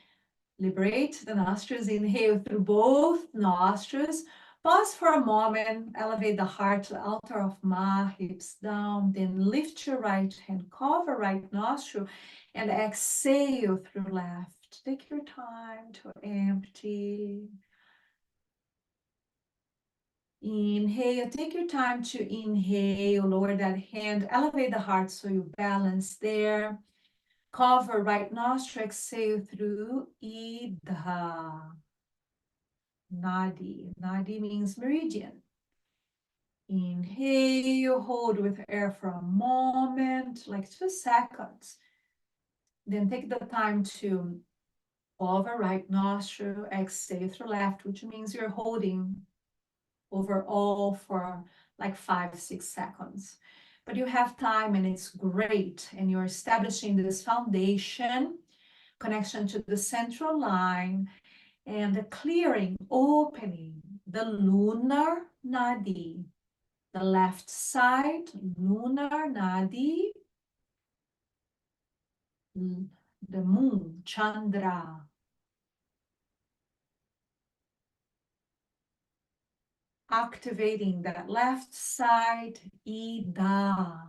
liberate the nostrils, inhale through both nostrils. Pause for a moment, elevate the heart to the altar of Ma, hips down, then lift your right hand, cover right nostril, and exhale through left. Take your time to empty. Inhale, take your time to inhale, lower that hand, elevate the heart so you balance there. Cover right nostril, exhale through Ida. Nadi. Nadi means meridian. Inhale, hold with air for a moment, like 2 seconds. Then take the time to cover right nostril, exhale through left, which means you're holding overall for like 5-6 seconds. But you have time and it's great. And you're establishing this foundation, connection to the central line, and the clearing, opening the lunar nadi, the left side, lunar nadi, the moon, Chandra. Activating that left side, Ida.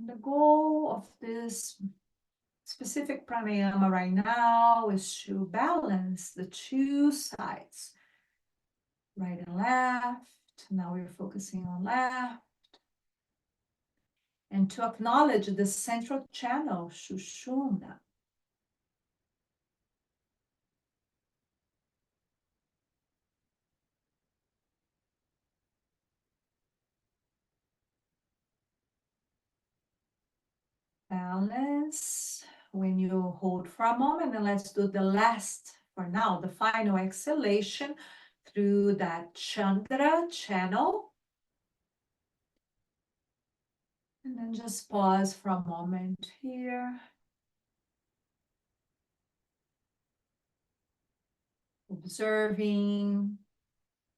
The goal of this specific pranayama right now is to balance the 2 sides, right and left. Now we're focusing on left. And to acknowledge the central channel, Shushumna. Balance when you hold for a moment, and let's do the last for now, the final exhalation through that Chandra channel. And then just pause for a moment here. Observing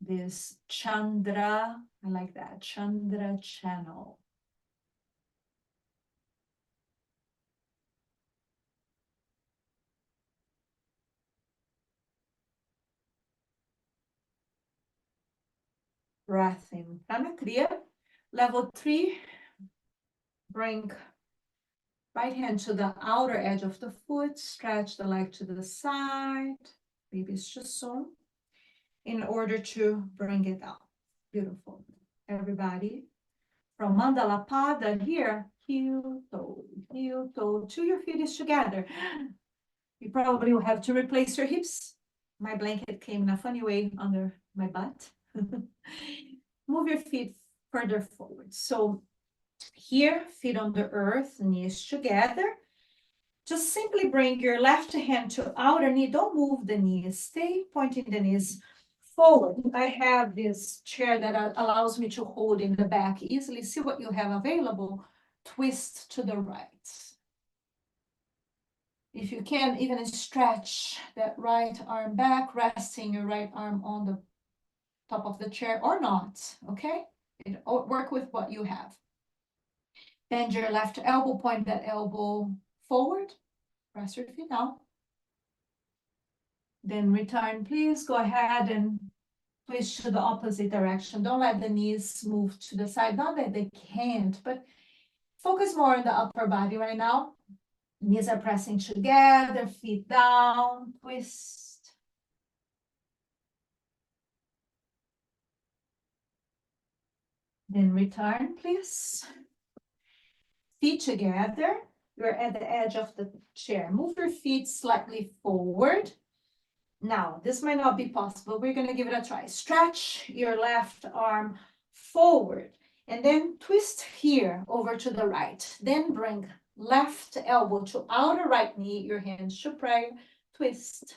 this Chandra, I like that, Chandra channel. Breath in, Pranakriya. Level 3, bring right hand to the outer edge of the foot, stretch the leg to the side, maybe it's just so, in order to bring it out. Beautiful. Everybody, from Mandala Pada here, heel, toe, 2 your feet is together. You probably will have to replace your hips. My blanket came in a funny way under my butt. Move your feet further forward. So here, feet on the earth, knees together. Just simply bring your left hand to outer knee. Don't move the knees. Stay pointing the knees forward. I have this chair that allows me to hold in the back easily. See what you have available. Twist to the right. If you can, even stretch that right arm back, resting your right arm on the top of the chair or not, okay? Work with what you have. Bend your left elbow, point that elbow forward. Press your feet out. Then return, please go ahead and twist to the opposite direction. Don't let the knees move to the side. Not that they can't, but focus more on the upper body right now. Knees are pressing together, feet down, twist. Then return, please. Feet together. You're at the edge of the chair. Move your feet slightly forward. Now, this might not be possible. We're going to give it a try. Stretch your left arm forward and then twist here over to the right. Then bring left elbow to outer right knee, your hands to prayer, twist.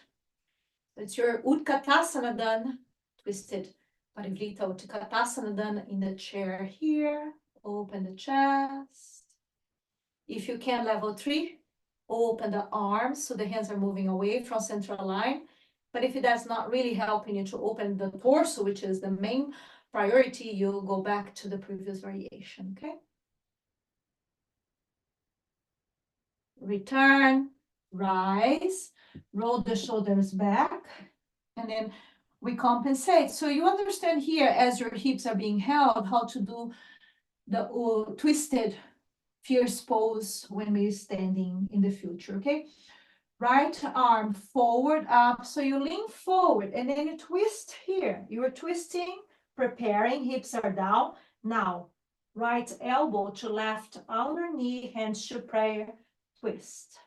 It's your Utkatasana done, twisted. Parivrita Utkatasana done in the chair here. Open the chest. If you can, level 3, open the arms so the hands are moving away from central line. But if that's not really helping you to open the torso, which is the main priority, you'll go back to the previous variation, okay? Return, rise, roll the shoulders back, and then we compensate. So you understand here, as your hips are being held, how to do the twisted fierce pose when we're standing in the future, okay? Right arm forward, up, so you lean forward, and then you twist here. You are twisting, preparing, hips are down. Now, right elbow to left outer knee, hands to prayer, twist.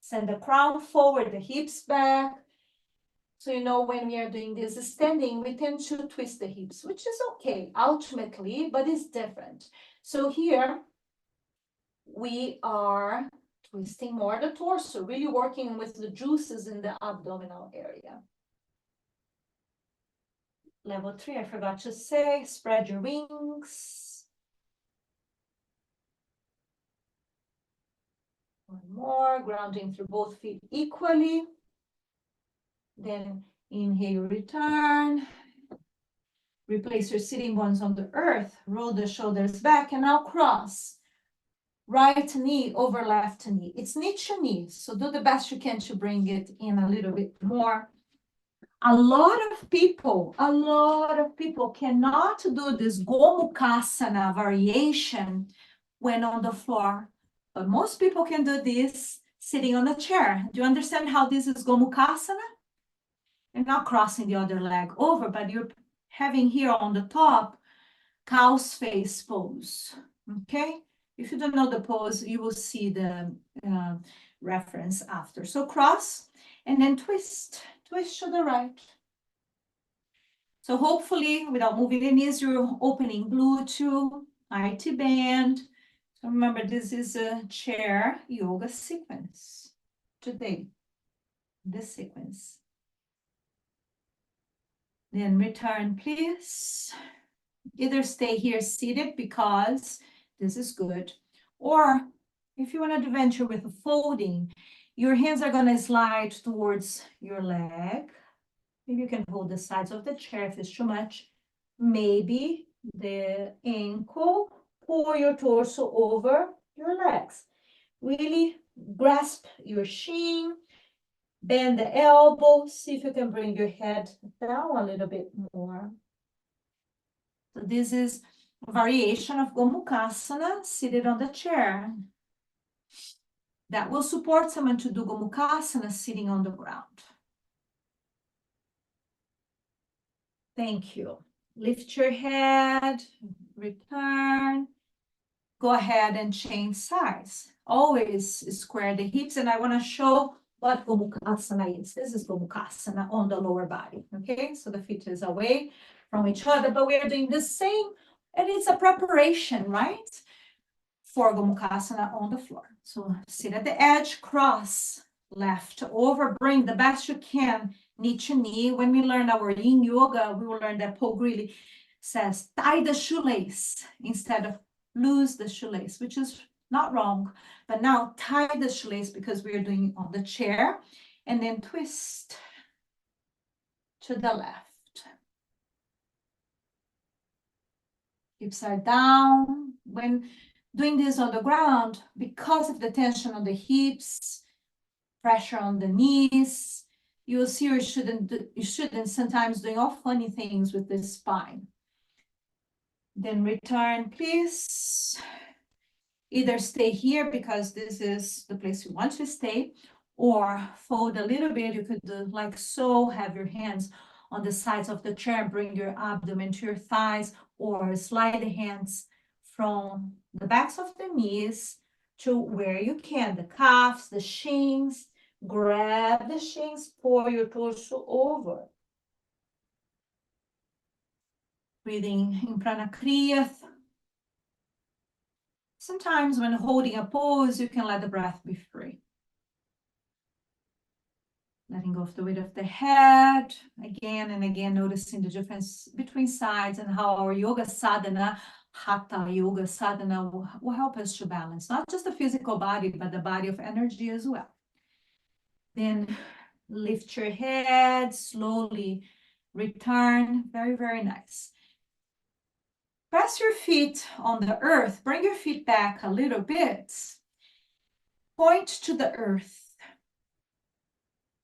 Send the crown forward, the hips back. So you know when we are doing this standing, we tend to twist the hips, which is okay, ultimately, but it's different. So here, we are twisting more the torso, really working with the juices in the abdominal area. Level 3, I forgot to say, spread your wings. One more, grounding through both feet equally. Then inhale, return. Replace your sitting bones on the earth. Roll the shoulders back and now cross. Right knee over left knee. It's knee to knee, so do the best you can to bring it in a little bit more. A lot of people cannot do this Gomukhasana variation when on the floor, but most people can do this sitting on a chair. Do you understand how this is Gomukhasana? You're not crossing the other leg over, but you're having here on the top cow's face pose, okay? If you don't know the pose, you will see the reference after. So cross and then twist to the right. So hopefully, without moving the knees, you're opening Bluetooth, IT band. So remember, this is a chair yoga sequence today, this sequence. Then return, please. Either stay here seated because this is good, or if you want to venture with a folding, your hands are going to slide towards your leg. Maybe you can hold the sides of the chair if it's too much. Maybe the ankle, pour your torso over your legs. Really grasp your shin, bend the elbow, see if you can bring your head down a little bit more. So this is a variation of Gomukhasana seated on the chair. That will support someone to do Gomukhasana sitting on the ground. Thank you. Lift your head, return. Go ahead and change sides. Always square the hips, and I want to show what Gomukhasana is. This is Gomukhasana on the lower body, okay? So the feet is away from each other, but we are doing the same, and it's a preparation, right? For Gomukhasana on the floor. So sit at the edge, cross, left over, bring the best you can, knee to knee. When we learn our yin yoga, we will learn that Paul Greeley says, tie the shoelace instead of lose the shoelace, which is not wrong. But now tie the shoelace because we are doing it on the chair, and then twist to the left. Hips are down. When doing this on the ground, because of the tension on the hips, pressure on the knees, you will see you shouldn't sometimes doing all funny things with the spine. Then return, please. Either stay here because this is the place you want to stay, or fold a little bit. You could do like so, have your hands on the sides of the chair, bring your abdomen to your thighs, or slide the hands from the backs of the knees to where you can, the calves, the shins. Grab the shins, pour your torso over. Breathing in Pranakriya. Sometimes when holding a pose, you can let the breath be free. Letting go of the weight of the head, again and again, noticing the difference between sides and how our yoga sadhana, hatha yoga sadhana, will help us to balance, not just the physical body, but the body of energy as well. Then lift your head, slowly return, very, very nice. Press your feet on the earth, bring your feet back a little bit, point to the earth.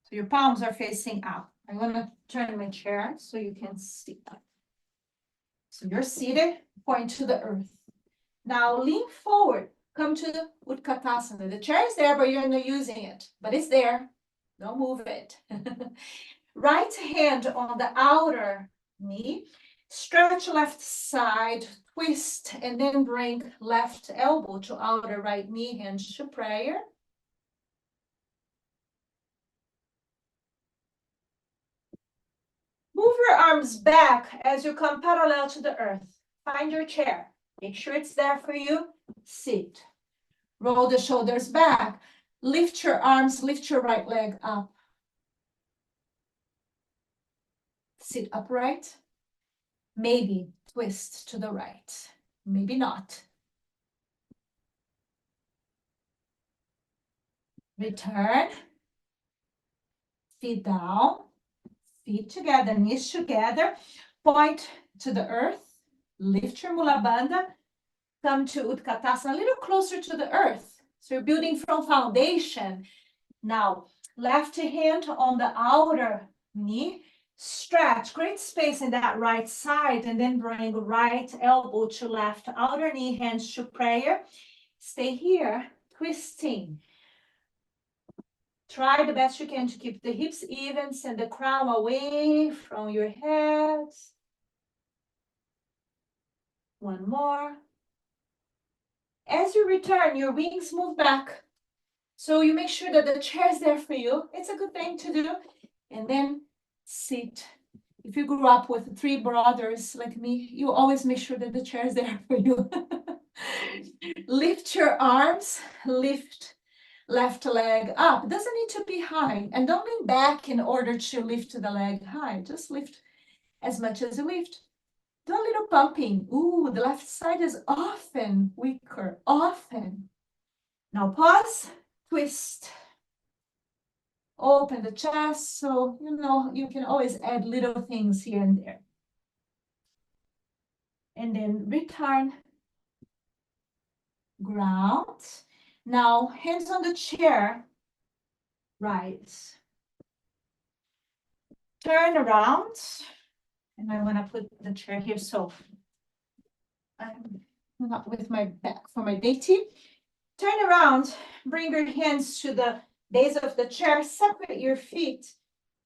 So your palms are facing up. I'm going to turn my chair so you can see that. So you're seated, point to the earth. Now lean forward, come to the Utkatasana. The chair is there, but you're not using it, but it's there. Don't move it. Right hand on the outer knee, stretch left side, twist, and then bring left elbow to outer right knee, hands to prayer. Move your arms back as you come parallel to the earth. Find your chair. Make sure it's there for you. Sit. Roll the shoulders back. Lift your arms, lift your right leg up. Sit upright. Maybe twist to the right. Maybe not. Return. Feet down. Feet together, knees together. Point to the earth. Lift your Mula Bandha. Come to Utkatasana, a little closer to the earth. So you're building from foundation. Now, left hand on the outer knee. Stretch, great space in that right side, and then bring right elbow to left outer knee, hands to prayer. Stay here, twisting. Try the best you can to keep the hips even, send the crown away from your head. One more. As you return, your wings move back. So you make sure that the chair is there for you. It's a good thing to do. And then sit. If you grew up with 3 brothers like me, you always make sure that the chair is there for you. Lift your arms, lift left leg up. It doesn't need to be high. And don't lean back in order to lift the leg high. Just lift as much as you lift. Do a little pumping. Ooh, the left side is often weaker, often. Now pause, twist. Open the chest, so you can always add little things here and there. And then return, ground. Now hands on the chair, right. Turn around, and I want to put the chair here, so I'm not with my back for my deity. Turn around, bring your hands to the base of the chair, separate your feet,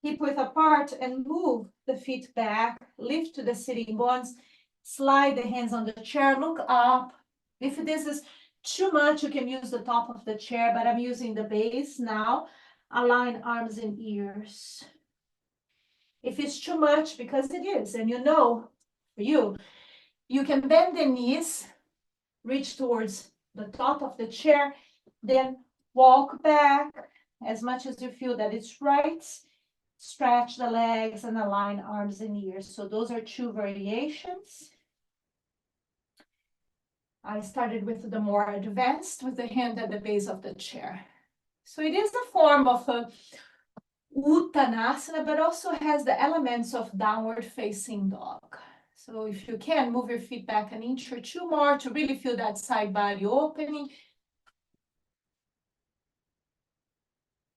hip width apart, and move the feet back, lift to the sitting bones, slide the hands on the chair, look up. If this is too much, you can use the top of the chair, but I'm using the base now. Align arms and ears. If it's too much, because it is, and for you, you can bend the knees, reach towards the top of the chair, then walk back as much as you feel that it's right. Stretch the legs and align arms and ears. So those are 2 variations. I started with the more advanced, with the hand at the base of the chair. So it is a form of a Uttanasana, but also has the elements of downward facing dog. So if you can, move your feet back an inch or 2 more to really feel that side body opening.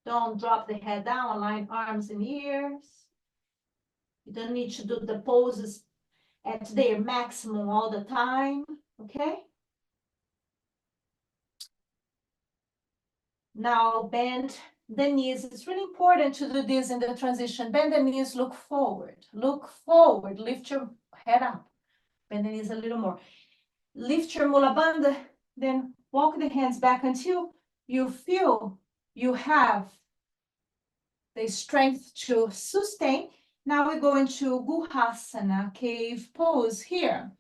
Don't drop the head down, align arms and ears. You don't need to do the poses at their maximum all the time, okay? Now bend the knees. It's really important to do this in the transition. Bend the knees, look forward, lift your head up. Bend the knees a little more. Lift your mula bandha, then walk the hands back until you feel you have the strength to sustain. Now we go into Guhasana, cave pose here.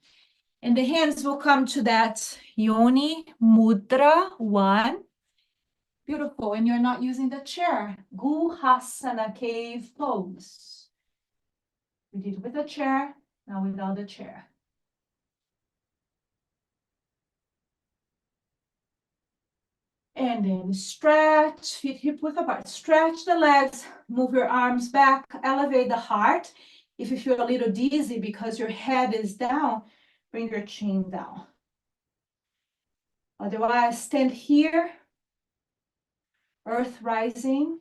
And the hands will come to that Yoni Mudra 1. Beautiful. And you're not using the chair. Guhasana, cave pose. We did with the chair, now without the chair. And then stretch, feet hip width apart. Stretch the legs, move your arms back, elevate the heart. If you feel a little dizzy because your head is down, bring your chin down. Otherwise, stand here, earth rising.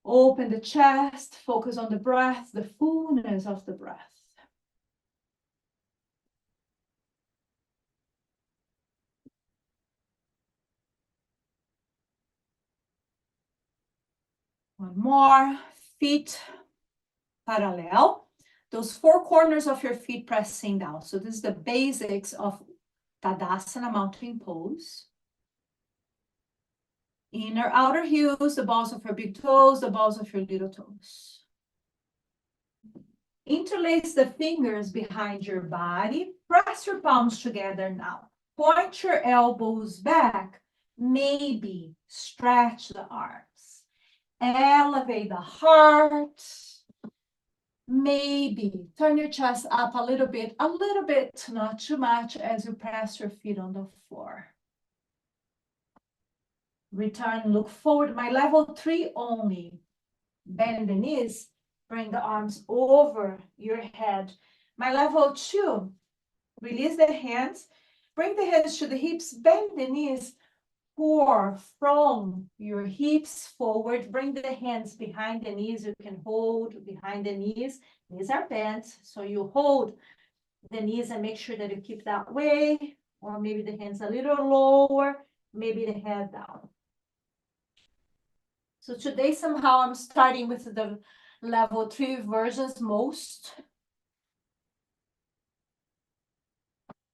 Open the chest, focus on the breath, the fullness of the breath. One more, feet parallel. Those four corners of your feet pressing down. So this is the basics of Tadasana, mountain pose. Inner outer heels, the balls of your big toes, the balls of your little toes. Interlace the fingers behind your body. Press your palms together now. Point your elbows back. Maybe stretch the arms. Elevate the heart. Maybe turn your chest up a little bit, not too much, as you press your feet on the floor. Return, look forward. My level 3 only. Bend the knees, bring the arms over your head. My level 2, release the hands, bring the hands to the hips, bend the knees, pour from your hips forward, bring the hands behind the knees. You can hold behind the knees. Knees are bent, so you hold the knees and make sure that you keep that way, or maybe the hands a little lower, maybe the head down. So today somehow I'm starting with the level 3 versions most,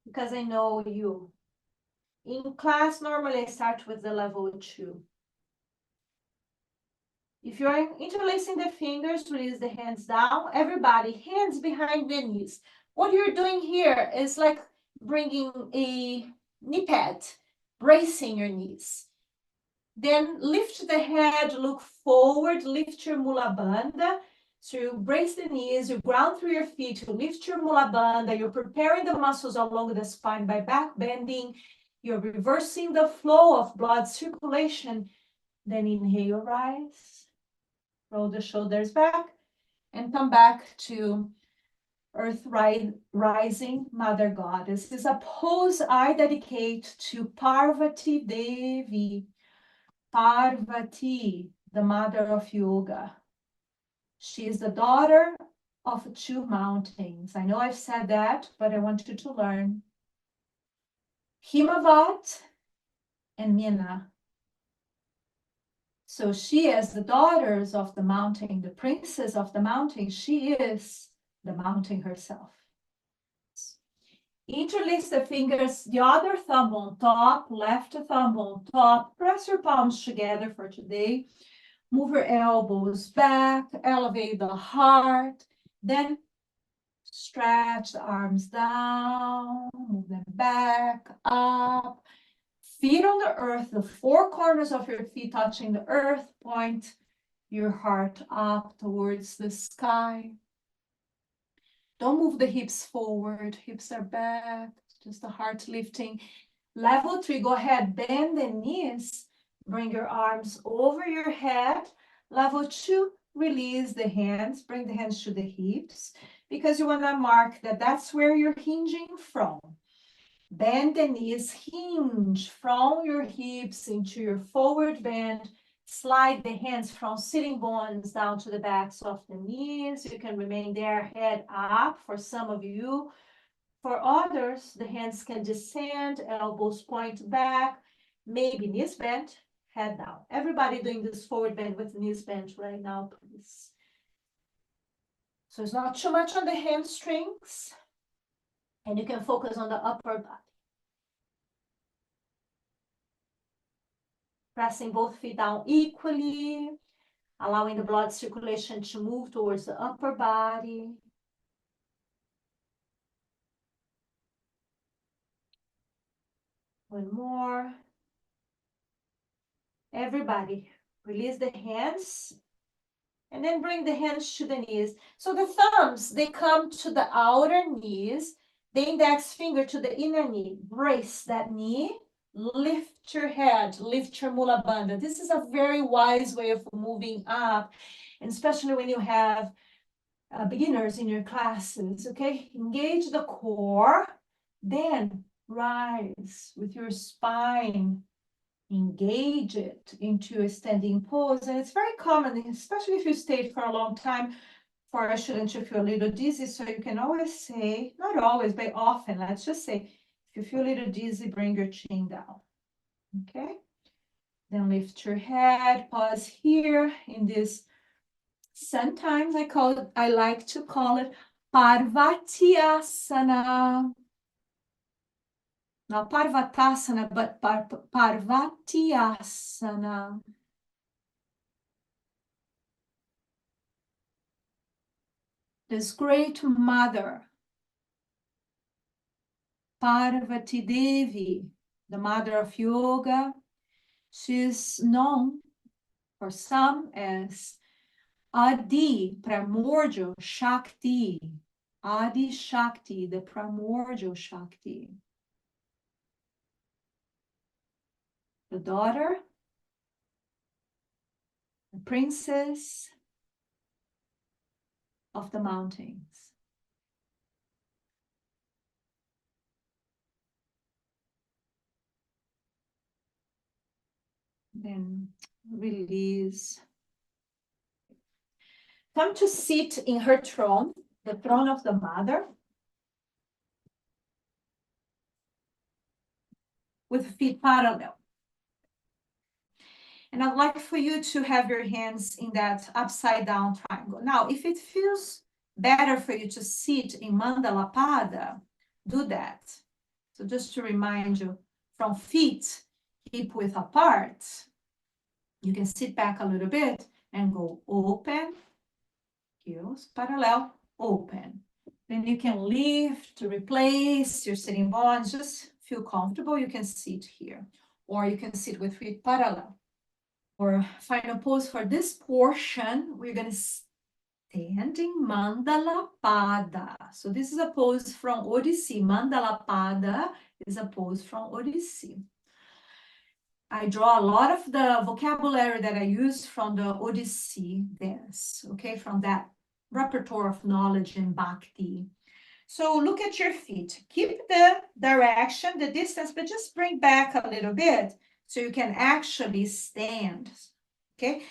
because I know you. In class, normally I start with the level 2. If you're interlacing the fingers, release the hands down. Everybody, hands behind the knees. What you're doing here is like bringing a knee pad, bracing your knees. Then lift the head, look forward, lift your mula bandha. So you brace the knees, you ground through your feet, you lift your mula bandha, you're preparing the muscles along the spine by back bending, you're reversing the flow of blood circulation. Then inhale, rise, roll the shoulders back, and come back to earth rising, Mother Goddess. This is a pose I dedicate to Parvati Devi. Parvati, the mother of yoga. She is the daughter of 2 mountains. I know I've said that, but I want you to learn. Himavat and Mina. So she is the daughters of the mountain, the princess of the mountain. She is the mountain herself. Interlace the fingers, the other thumb on top, left thumb on top. Press your palms together for today. Move your elbows back, elevate the heart, then stretch the arms down, move them back, up. Feet on the earth, the 4 corners of your feet touching the earth. Point your heart up towards the sky. Don't move the hips forward, hips are back, just the heart lifting. Level 3, go ahead, bend the knees, bring your arms over your head. Level 2, release the hands, bring the hands to the hips, because you want to mark that that's where you're hinging from. Bend the knees, hinge from your hips into your forward bend. Slide the hands from sitting bones down to the backs of the knees. You can remain there, head up for some of you. For others, the hands can descend, elbows point back, maybe knees bent, head down. Everybody doing this forward bend with knees bent right now, please. So it's not too much on the hamstrings. And you can focus on the upper body. Pressing both feet down equally, allowing the blood circulation to move towards the upper body. One more. Everybody, release the hands. And then bring the hands to the knees. So the thumbs, they come to the outer knees. The index finger to the inner knee. Brace that knee. Lift your head. Lift your mula bandha. This is a very wise way of moving up. And especially when you have beginners in your classes, okay? Engage the core. Then rise with your spine. Engage it into a standing pose. And it's very common, especially if you stayed for a long time, for a student to feel a little dizzy. So you can always say, not always, but often, let's just say, if you feel a little dizzy, bring your chin down. Okay? Then lift your head, pause here in this. Sometimes I like to call it Parvatyasana. Not Parvatasana, but Parvatyasana. This great mother, Parvati Devi, the mother of yoga, she's known for some as Adi, primordial Shakti. Adi Shakti, the primordial Shakti. The daughter, the princess of the mountains. Then release. Come to sit in her throne, the throne of the mother, with feet parallel. And I'd like for you to have your hands in that upside down triangle. Now, if it feels better for you to sit in Mandala Pada, do that. So just to remind you, from feet hip width apart, you can sit back a little bit and go open, heels parallel, open. Then you can lift to replace your sitting bones. Just feel comfortable. You can sit here, or you can sit with feet parallel. For final pose for this portion, we're going to stand in Mandala Pada. So this is a pose from Odissi. Mandala Pada is a pose from Odissi. I draw a lot of the vocabulary that I use from the Odissi dance, okay, from that repertoire of knowledge in Bhakti. So look at your feet. Keep the direction, the distance, but just bring back a little bit so you can actually stand, okay?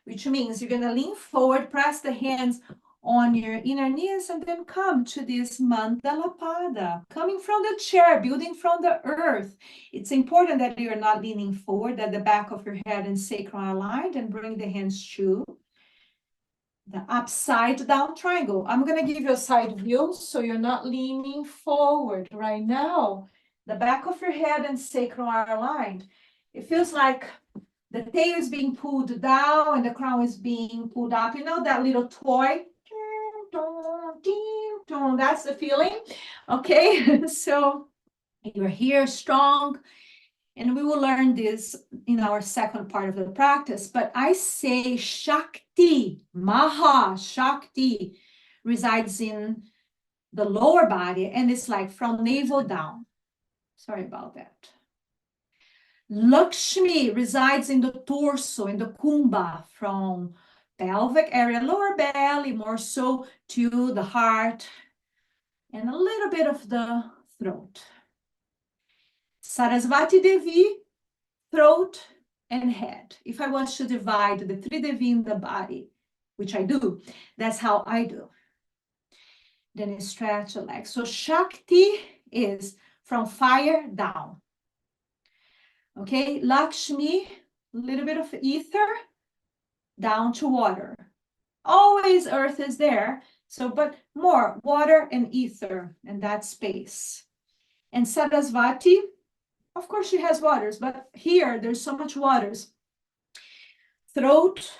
Which means you're gonna lean forward, press the hands on your inner knees, and then come to this Mandala Pada, coming from the chair, building from the earth. It's important that you're not leaning forward, that the back of your head and sacrum are aligned, and bring the hands to the upside down triangle. I'm going to give you a side view so you're not leaning forward right now. The back of your head and sacrum are aligned. It feels like the tail is being pulled down and the crown is being pulled up. You know that little toy? That's the feeling. Okay, so you're here strong. And we will learn this in our second part of the practice. But I say Shakti, Maha Shakti resides in the lower body, and it's like from navel down. Sorry about that. Lakshmi resides in the torso, in the kumbha, from pelvic area, lower belly, more so to the heart, and a little bit of the throat. Sarasvati Devi, throat and head. If I was to divide the 3 Devi in the body, which I do, that's how I do. Then you stretch the legs. So Shakti is from fire down. Okay, Lakshmi, a little bit of ether, down to water. Always earth is there. So, but more water and ether and that space. And Sarasvati, of course she has waters, but here there's so much waters. Throat,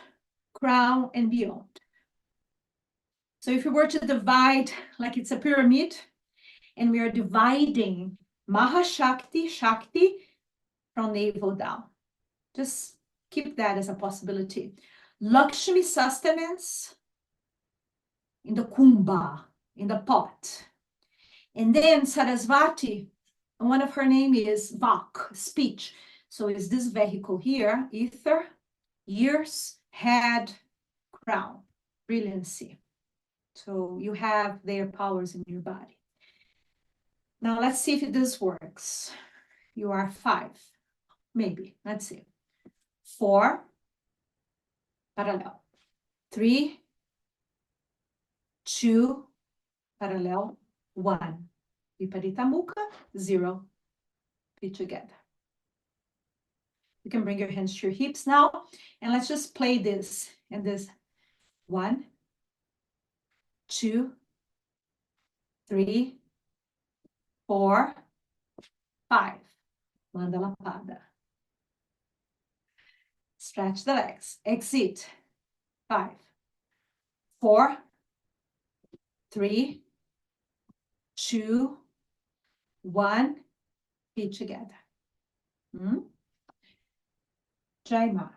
crown, and beyond. So if we were to divide like it's a pyramid, and we are dividing Mahashakti, Shakti, from navel down. Just keep that as a possibility. Lakshmi sustenance in the kumbha, in the pot. And then Sarasvati, one of her name is Vak, speech. So is this vehicle here, ether, ears, head, crown, brilliancy. So you have their powers in your body. Now let's see if this works. You are 5, maybe, let's see. 4, parallel. 3, 2, parallel, 1. Viparita Mukha, 0. Feet together. You can bring your hands to your hips now, and let's just play this and this. 1, 2, 3, 4, 5. Mandala Pada. Stretch the legs. Exit. 5, 4, 3, 2, 1. Feet together. Jai Ma.